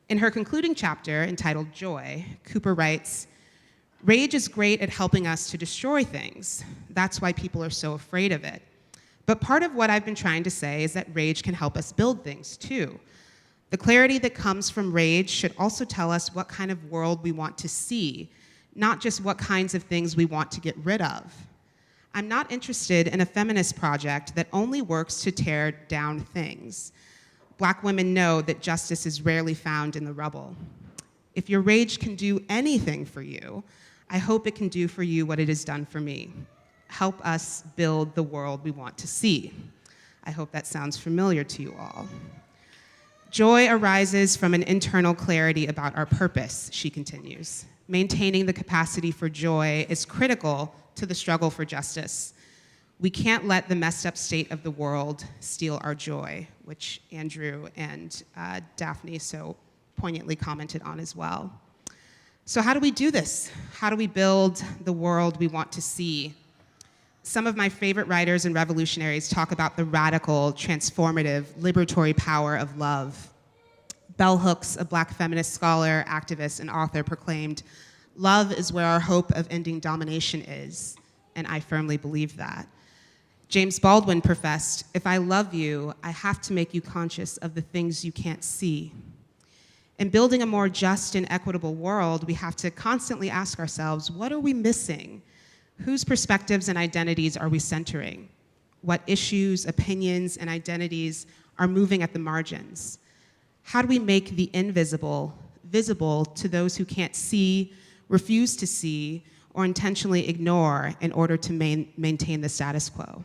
In her concluding chapter, entitled Joy, Cooper writes, rage is great at helping us to destroy things. That's why people are so afraid of it. But part of what I've been trying to say is that rage can help us build things too. The clarity that comes from rage should also tell us what kind of world we want to see, not just what kinds of things we want to get rid of. I'm not interested in a feminist project that only works to tear down things. Black women know that justice is rarely found in the rubble. If your rage can do anything for you, I hope it can do for you what it has done for me. Help us build the world we want to see. I hope that sounds familiar to you all. Joy arises from an internal clarity about our purpose, she continues. Maintaining the capacity for joy is critical to the struggle for justice. We can't let the messed up state of the world steal our joy, which Andrew and Daphne so poignantly commented on as well. So how do we do this? How do we build the world we want to see? Some of my favorite writers and revolutionaries talk about the radical, transformative, liberatory power of love. Bell Hooks, a Black feminist scholar, activist, and author, proclaimed, "Love is where our hope of ending domination is," and I firmly believe that. James Baldwin professed, "If I love you, I have to make you conscious of the things you can't see." In building a more just and equitable world, we have to constantly ask ourselves, what are we missing? Whose perspectives and identities are we centering? What issues, opinions, and identities are moving at the margins? How do we make the invisible visible to those who can't see, refuse to see, or intentionally ignore in order to maintain the status quo?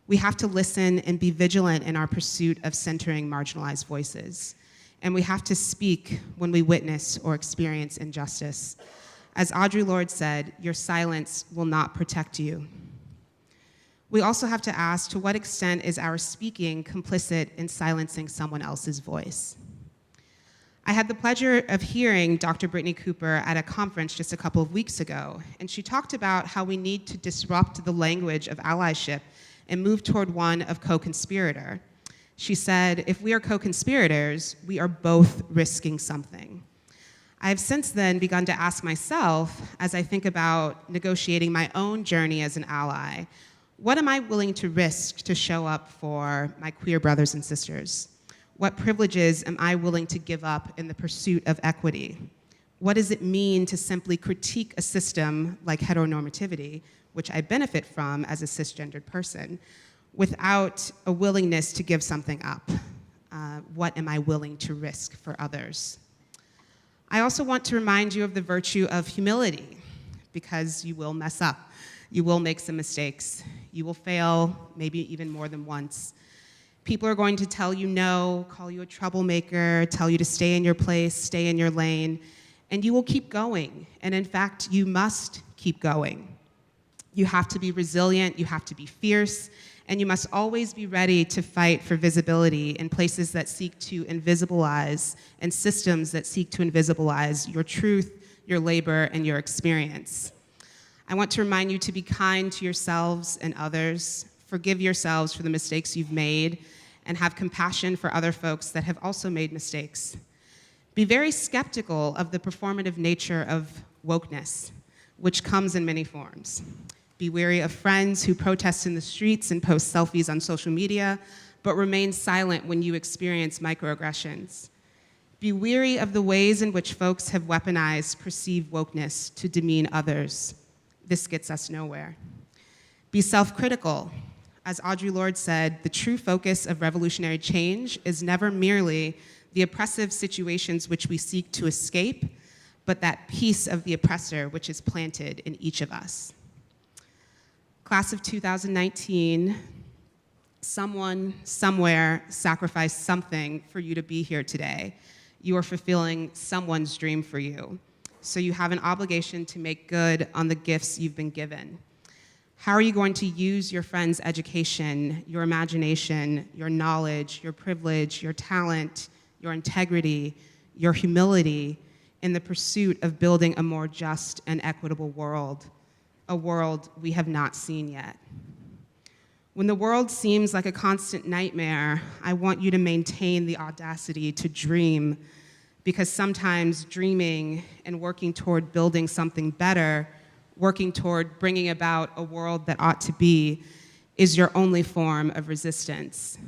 We have to listen and be vigilant in our pursuit of centering marginalized voices. And we have to speak when we witness or experience injustice. As Audre Lorde said, your silence will not protect you. We also have to ask, to what extent is our speaking complicit in silencing someone else's voice? I had the pleasure of hearing Dr. Brittany Cooper at a conference just a couple of weeks ago, and she talked about how we need to disrupt the language of allyship and move toward one of co-conspirator. She said, if we are co-conspirators, we are both risking something. I have since then begun to ask myself, as I think about negotiating my own journey as an ally, what am I willing to risk to show up for my queer brothers and sisters? What privileges am I willing to give up in the pursuit of equity? What does it mean to simply critique a system like heteronormativity, which I benefit from as a cisgendered person, without a willingness to give something up? What am I willing to risk for others? I also want to remind you of the virtue of humility, because you will mess up. You will make some mistakes. You will fail, maybe even more than once. People are going to tell you no, call you a troublemaker, tell you to stay in your place, stay in your lane, and you will keep going. And in fact, you must keep going. You have to be resilient, you have to be fierce, and you must always be ready to fight for visibility in places that seek to invisibilize and systems that seek to invisibilize your truth, your labor, and your experience. I want to remind you to be kind to yourselves and others, forgive yourselves for the mistakes you've made, and have compassion for other folks that have also made mistakes. Be very skeptical of the performative nature of wokeness, which comes in many forms. Be wary of friends who protest in the streets and post selfies on social media, but remain silent when you experience microaggressions. Be wary of the ways in which folks have weaponized perceived wokeness to demean others. This gets us nowhere. Be self-critical. As Audre Lorde said, the true focus of revolutionary change is never merely the oppressive situations which we seek to escape, but that piece of the oppressor which is planted in each of us. Class of 2019, someone, somewhere sacrificed something for you to be here today. You are fulfilling someone's dream for you. So you have an obligation to make good on the gifts you've been given. How are you going to use your friend's education, your imagination, your knowledge, your privilege, your talent, your integrity, your humility in the pursuit of building a more just and equitable world, a world we have not seen yet? When the world seems like a constant nightmare, I want you to maintain the audacity to dream, because sometimes dreaming and working toward building something better, working toward bringing about a world that ought to be, is your only form of resistance.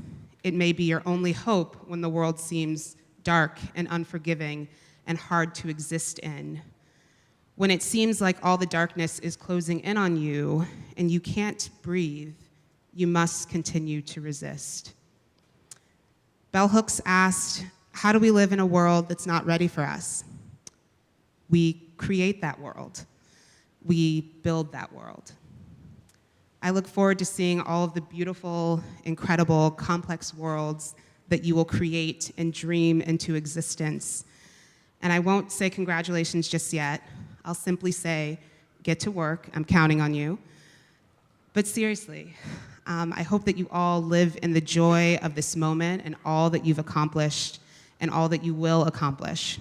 It may be your only hope when the world seems dark and unforgiving and hard to exist in. When it seems like all the darkness is closing in on you and you can't breathe, you must continue to resist. Bell Hooks asked, how do we live in a world that's not ready for us? We create that world. We build that world. I look forward to seeing all of the beautiful, incredible, complex worlds that you will create and dream into existence. And I won't say congratulations just yet. I'll simply say, get to work, I'm counting on you. But seriously, I hope that you all live in the joy of this moment and all that you've accomplished and all that you will accomplish.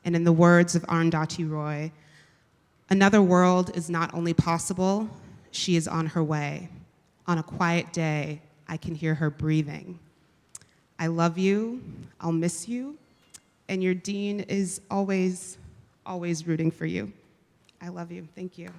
And in the words of Arundhati Roy, another world is not only possible, she is on her way. On a quiet day, I can hear her breathing. I love you, I'll miss you, and your dean is always, always rooting for you. I love you. Thank you.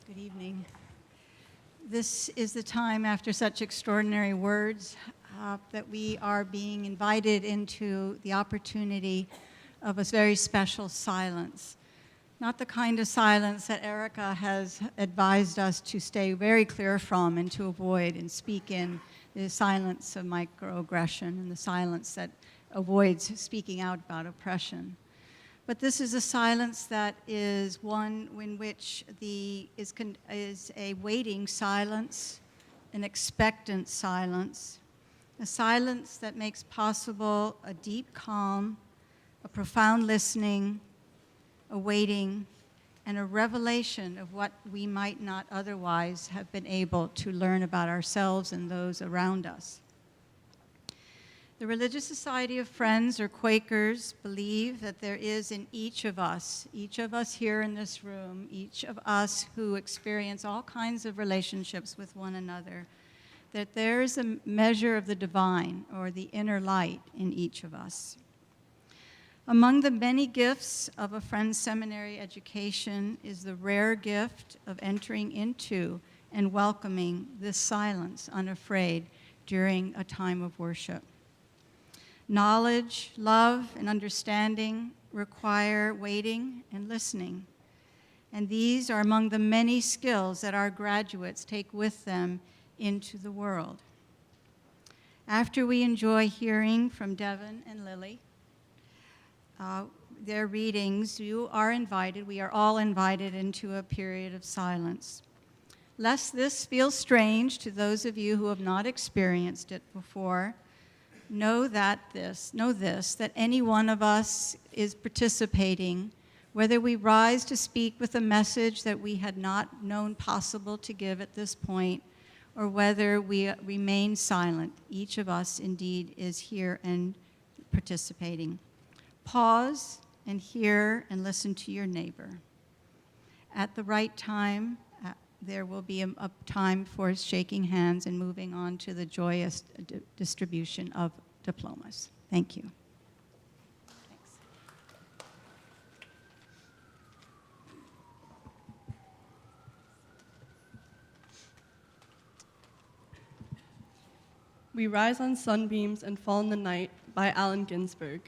Good evening. This is the time after such extraordinary words that we are being invited into the opportunity of a very special silence. Not the kind of silence that Erica has advised us to stay very clear from and to avoid and speak in, the silence of microaggression and the silence that avoids speaking out about oppression. But this is a silence that is one in which is a waiting silence, an expectant silence, a silence that makes possible a deep calm, a profound listening, a waiting, and a revelation of what we might not otherwise have been able to learn about ourselves and those around us. The Religious Society of Friends, or Quakers, believe that there is in each of us here in this room, each of us who experience all kinds of relationships with one another, that there is a measure of the divine or the inner light in each of us. Among the many gifts of a Friends Seminary education is the rare gift of entering into and welcoming this silence unafraid during a time of worship. Knowledge, love, and understanding require waiting and listening. And these are among the many skills that our graduates take with them into the world. After we enjoy hearing from Devin and Lily, their readings, we are all invited into a period of silence. Lest this feel strange to those of you who have not experienced it before, know this, that any one of us is participating, whether we rise to speak with a message that we had not known possible to give at this point, or whether we remain silent. Each of us indeed is here and participating. Pause and hear and listen to your neighbor. At the right time, there will be a time for shaking hands and moving on to the joyous distribution of diplomas. Thank you. Thanks. We Rise on Sunbeams and Fall in the Night by Allen Ginsberg.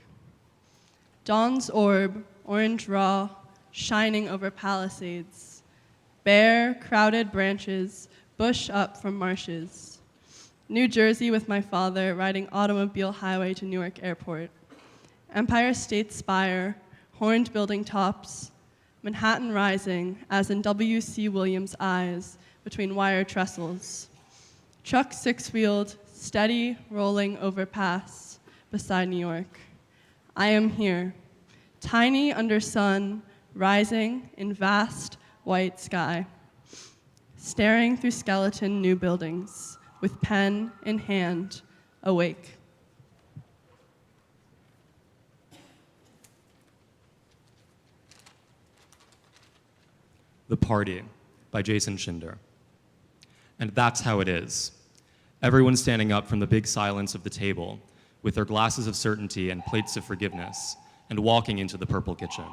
Dawn's orb, orange raw, shining over palisades. Bare, crowded branches, bush up from marshes. New Jersey with my father, riding automobile highway to Newark Airport. Empire State Spire, horned building tops. Manhattan rising, as in W.C. Williams' eyes, between wire trestles. Truck six-wheeled, steady, rolling overpass beside New York. I am here, tiny under sun, rising in vast white sky, staring through skeleton new buildings, with pen in hand, awake. The Party by Jason Schinder. And that's how it is. Everyone standing up from the big silence of the table, with their glasses of certainty and plates of forgiveness, and walking into the purple kitchen.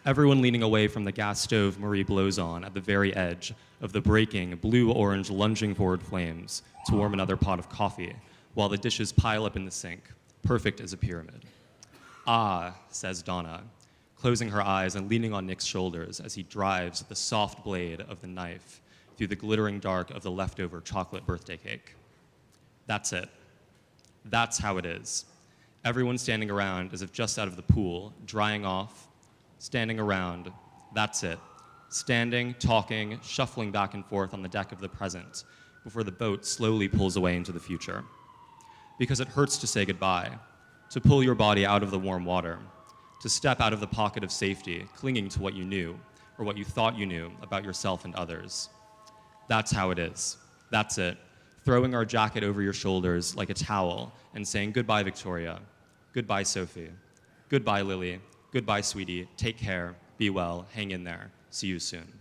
Everyone leaning away from the gas stove Marie blows on at the very edge of the breaking blue-orange lunging forward flames to warm another pot of coffee, while the dishes pile up in the sink, perfect as a pyramid. "Ah," says Donna, closing her eyes and leaning on Nick's shoulders as he drives the soft blade of the knife through the glittering dark of the leftover chocolate birthday cake. That's it. That's how it is. Everyone standing around as if just out of the pool, drying off, standing around. That's it. Standing, talking, shuffling back and forth on the deck of the present before the boat slowly pulls away into the future. Because it hurts to say goodbye, to pull your body out of the warm water, to step out of the pocket of safety, clinging to what you knew or what you thought you knew about yourself and others. That's how it is. That's it. Throwing our jacket over your shoulders like a towel and saying goodbye, Victoria. Goodbye, Sophie. Goodbye, Lily. Goodbye, sweetie. Take care. Be well. Hang in there. See you soon.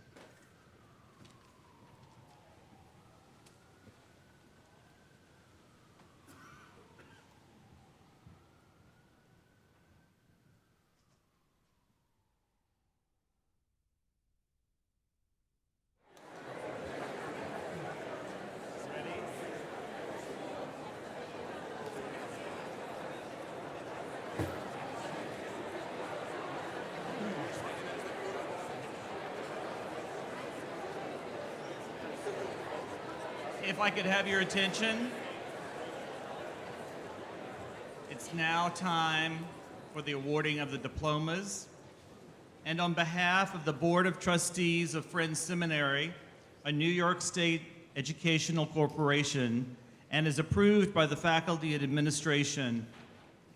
If I could have your attention. It's now time for the awarding of the diplomas. And on behalf of the Board of Trustees of Friends Seminary, a New York State educational corporation, and is approved by the faculty and administration,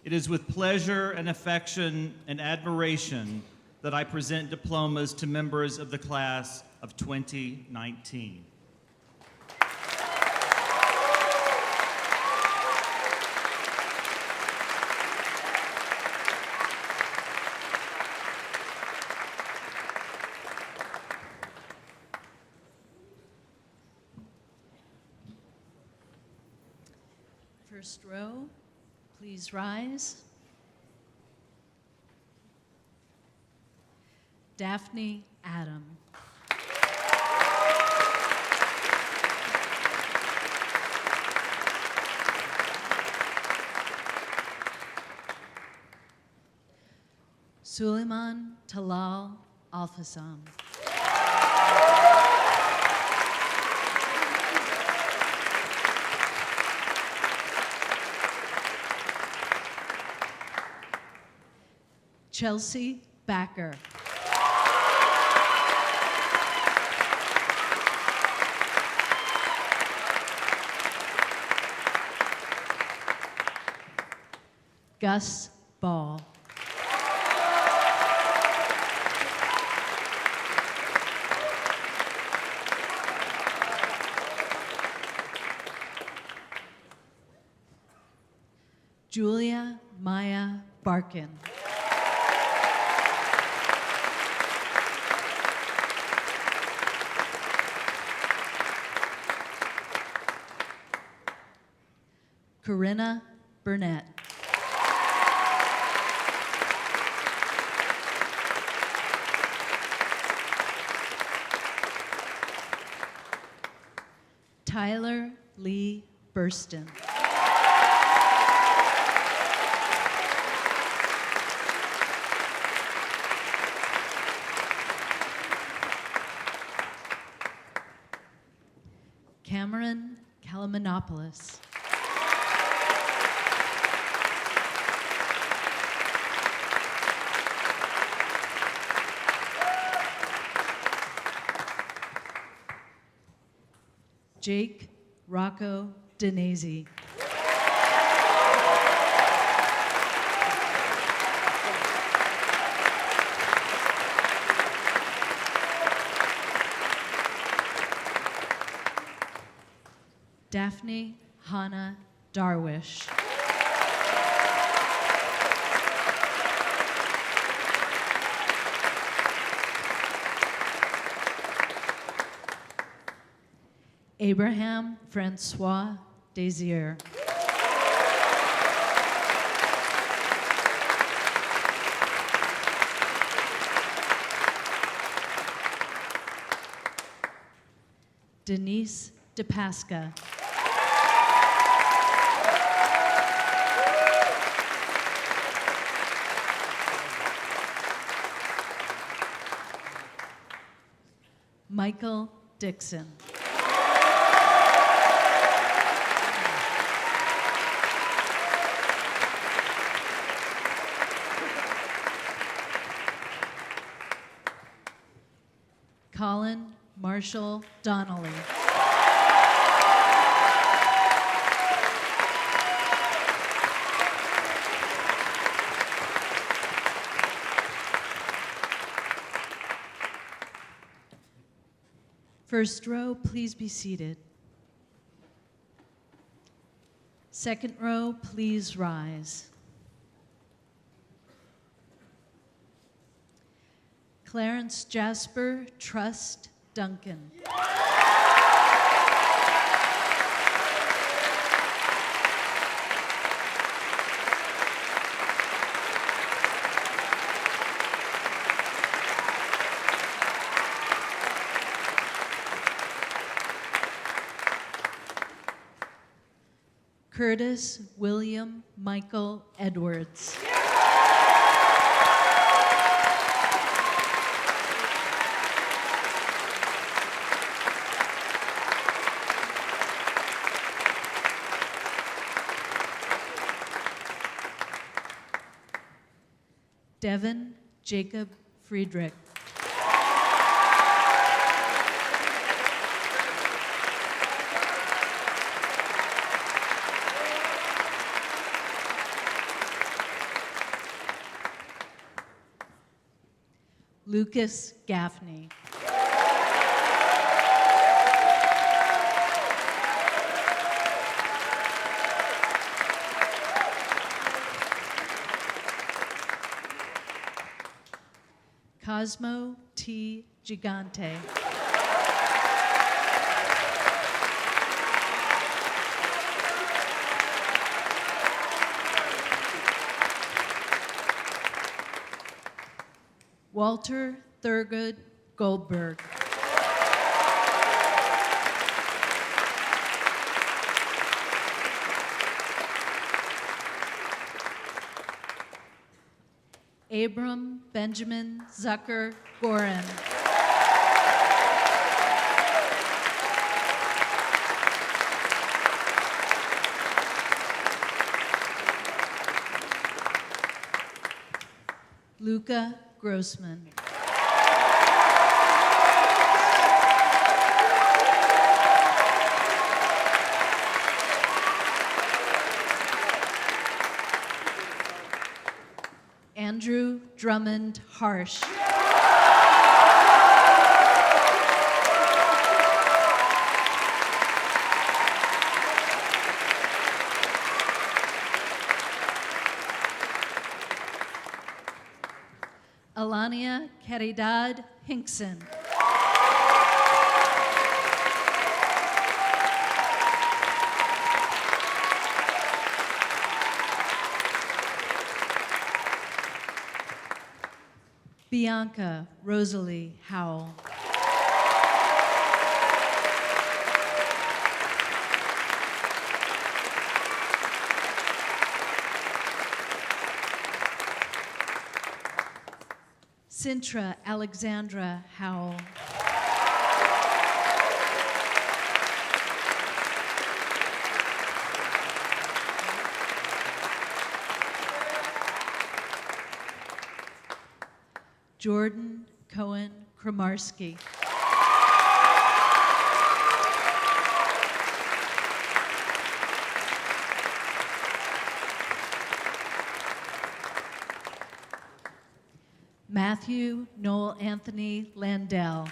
it is with pleasure and affection and admiration that I present diplomas to members of the class of 2019. First row, please rise. Daphne Adam. Suleiman Talal Alfasam. Chelsea Backer. Gus Ball. Julia Maya Barkin. Corinna Burnett. Tyler Lee Burston. Cameron Kalamanopoulos. Jake Rocco Denese. Daphne Hannah Darwish. Abraham Francois Desir. Denise DePasca. Michael Dixon. Colin Marshall Donnelly. First row, please be seated. Second row, please rise. Clarence Jasper Trust Duncan. Curtis William Michael Edwards. Devin Jacob Friedrich. Lucas Gaffney. Cosmo T. Gigante. Walter Thurgood Goldberg. Abram Benjamin Zucker Gorin. Luca Grossman. Andrew Drummond Harsh. Alania Caridad Hinkson. Bianca Rosalie Howell. Sintra Alexandra Howell. Jordan Cohen Kramarski. Matthew Noel Anthony Landell.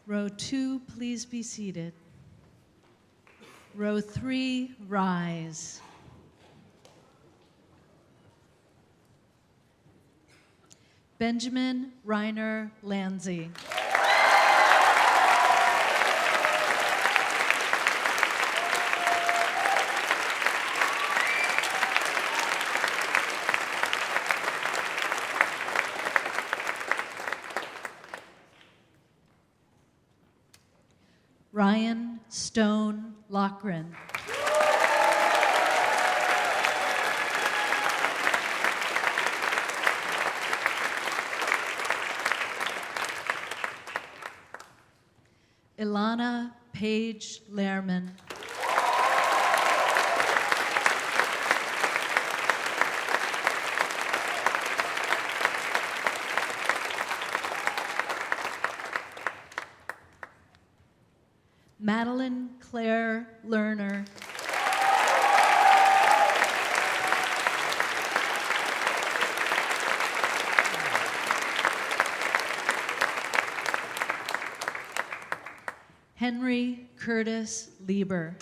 Row 2, please be seated. Row 3, rise. Benjamin Reiner Lanzi. Ryan Stone Lochran. Ilana Paige Lehrman. Madeline Claire Lerner. Henry Curtis Lieber.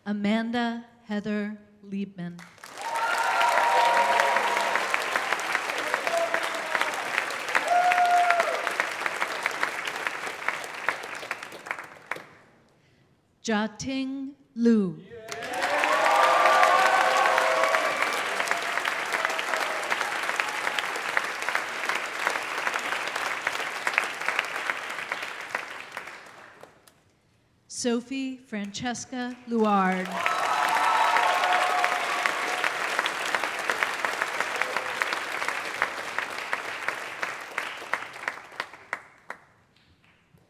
Amanda Heather Liebman. Jiating Liu. Sophie Francesca Luard.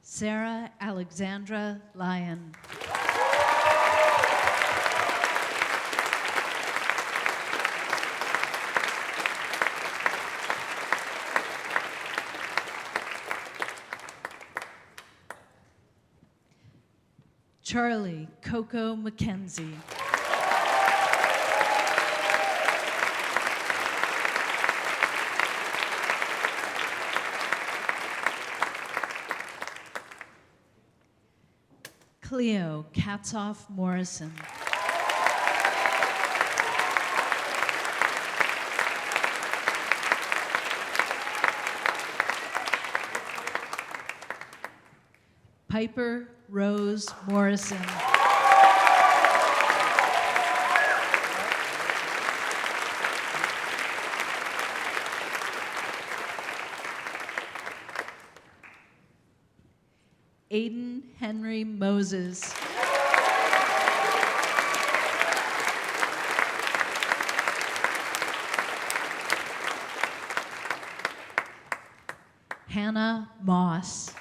Sarah Alexandra Lyon. Charlie Coco McKenzie. Cleo Katzoff Morrison. Piper Rose Morrison. Aiden Henry Moses. Hannah Moss.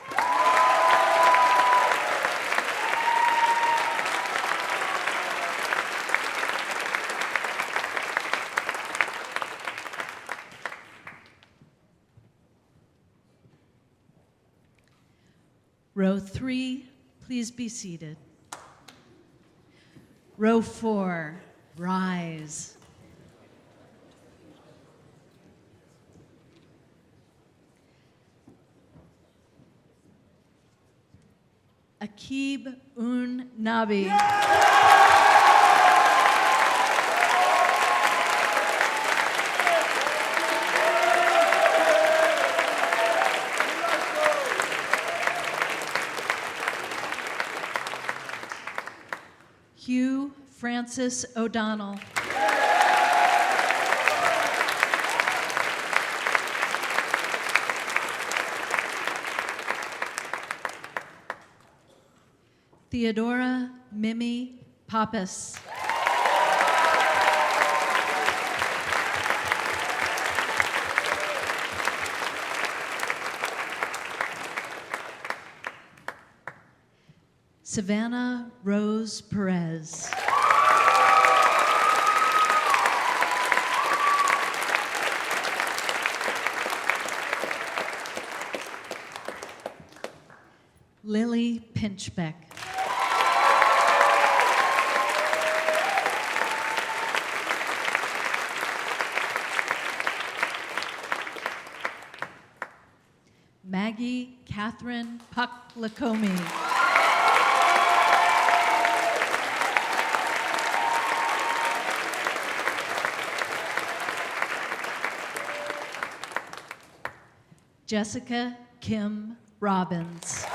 Row 3, please be seated. Row 4, rise. Akib Un Nabi. Hugh Francis O'Donnell. Theodora Mimi Pappas. Savannah Rose Perez. Lily Pinchbeck. Maggie Catherine Puck Lacomi. Jessica Kim Robbins.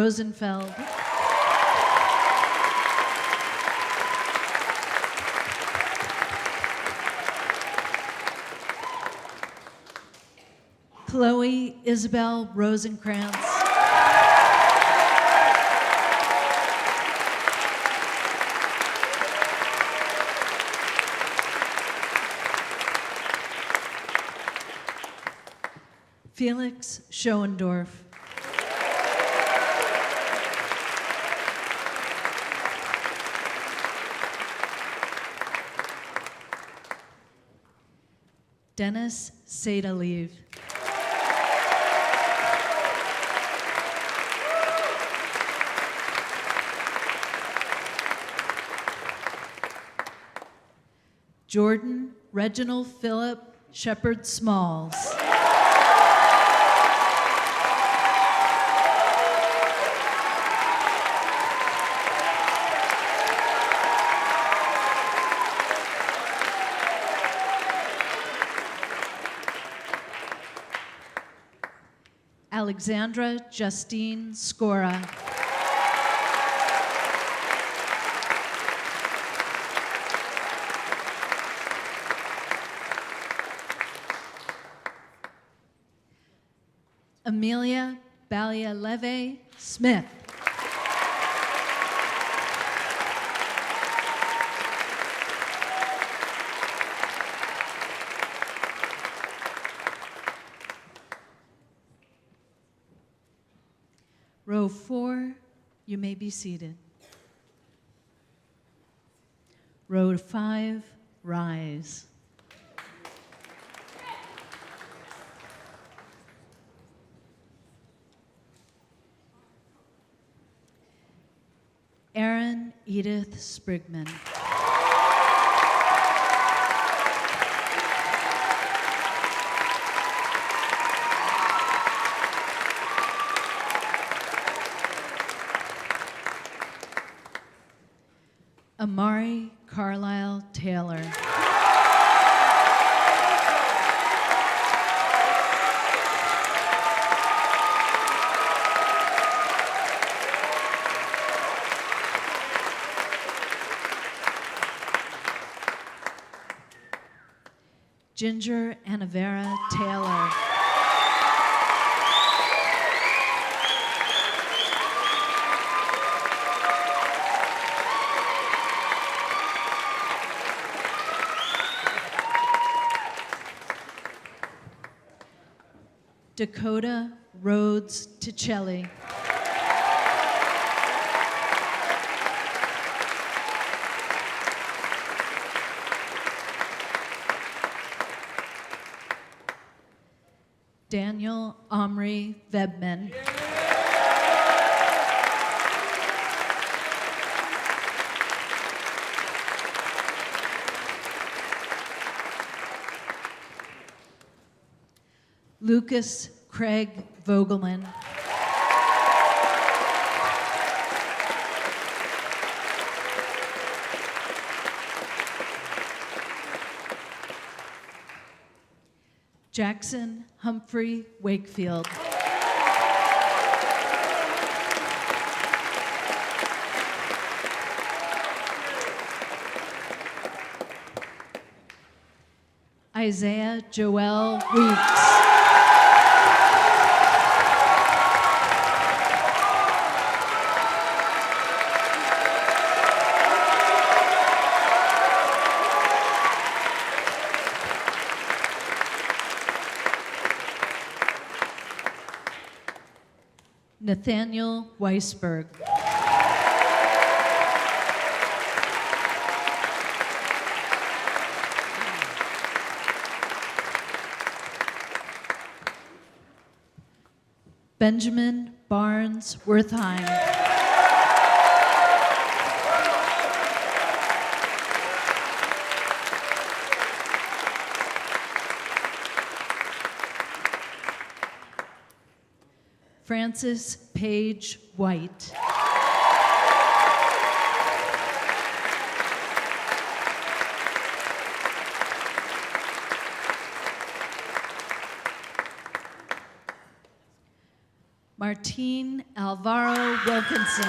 Rosenfeld. Chloe Isabel Rosenkrantz. Felix Schoendorf. Dennis Sadalev. Jordan Reginald Philip Shepard Smalls. Alexandra Justine Scora. Amelia Balialeve Smith. Row 4, you may be seated. Row 5, rise. Erin Edith Sprigman. Amari Carlisle Taylor. Ginger Anavera Taylor. Dakota Rhodes Ticelli. Daniel Omri Vebman. Lucas Craig Vogelman. Jackson Humphrey Wakefield. Isaiah Joel Weeks. Nathaniel Weisberg. Benjamin Barnes Wertheim. Frances Page White. Martine Alvaro Wilkinson.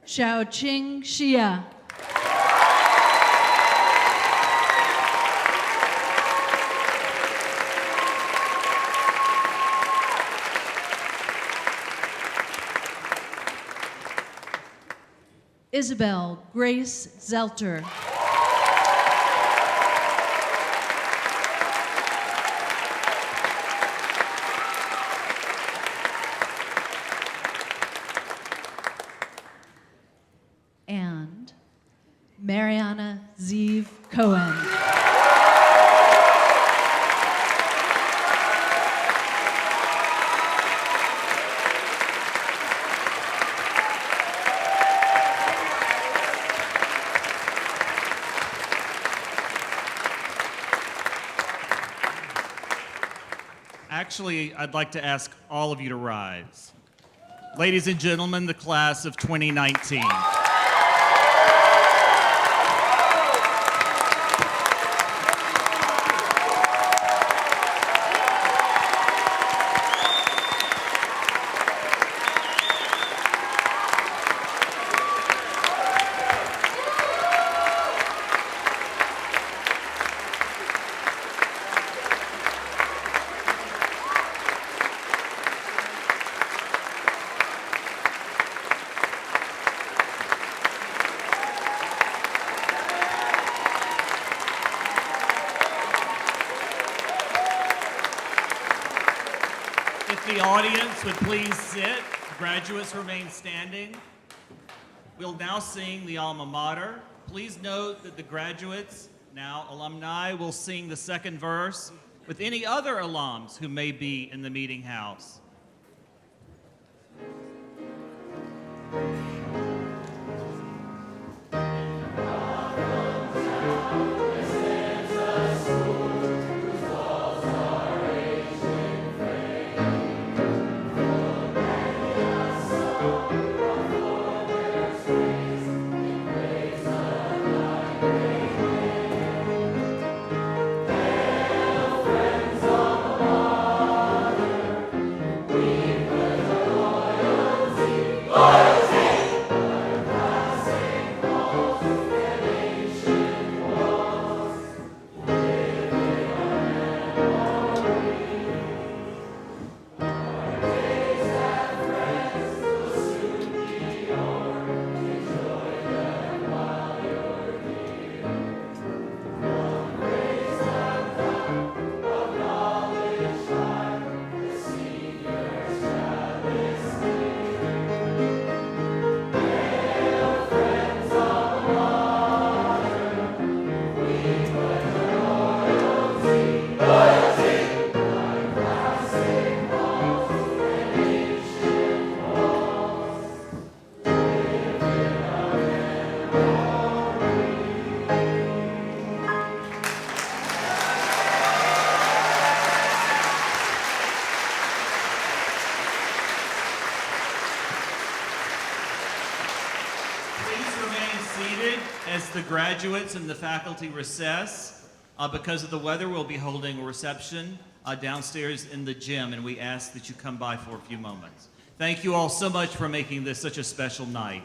Xiaoqing Xia. Isabel Grace Zelter. And Mariana Zeev Cohen. Actually, I'd like to ask all of you to rise. Ladies and gentlemen, the class of 2019. If the audience would please sit, graduates remain standing. We'll now sing the alma mater. Please note that the graduates, now alumni, will sing the second verse with any other alums who may be in the meeting house. As the graduates and the faculty recess, because of the weather, we'll be holding a reception downstairs in the gym, and we ask that you come by for a few moments. Thank you all so much for making this such a special night.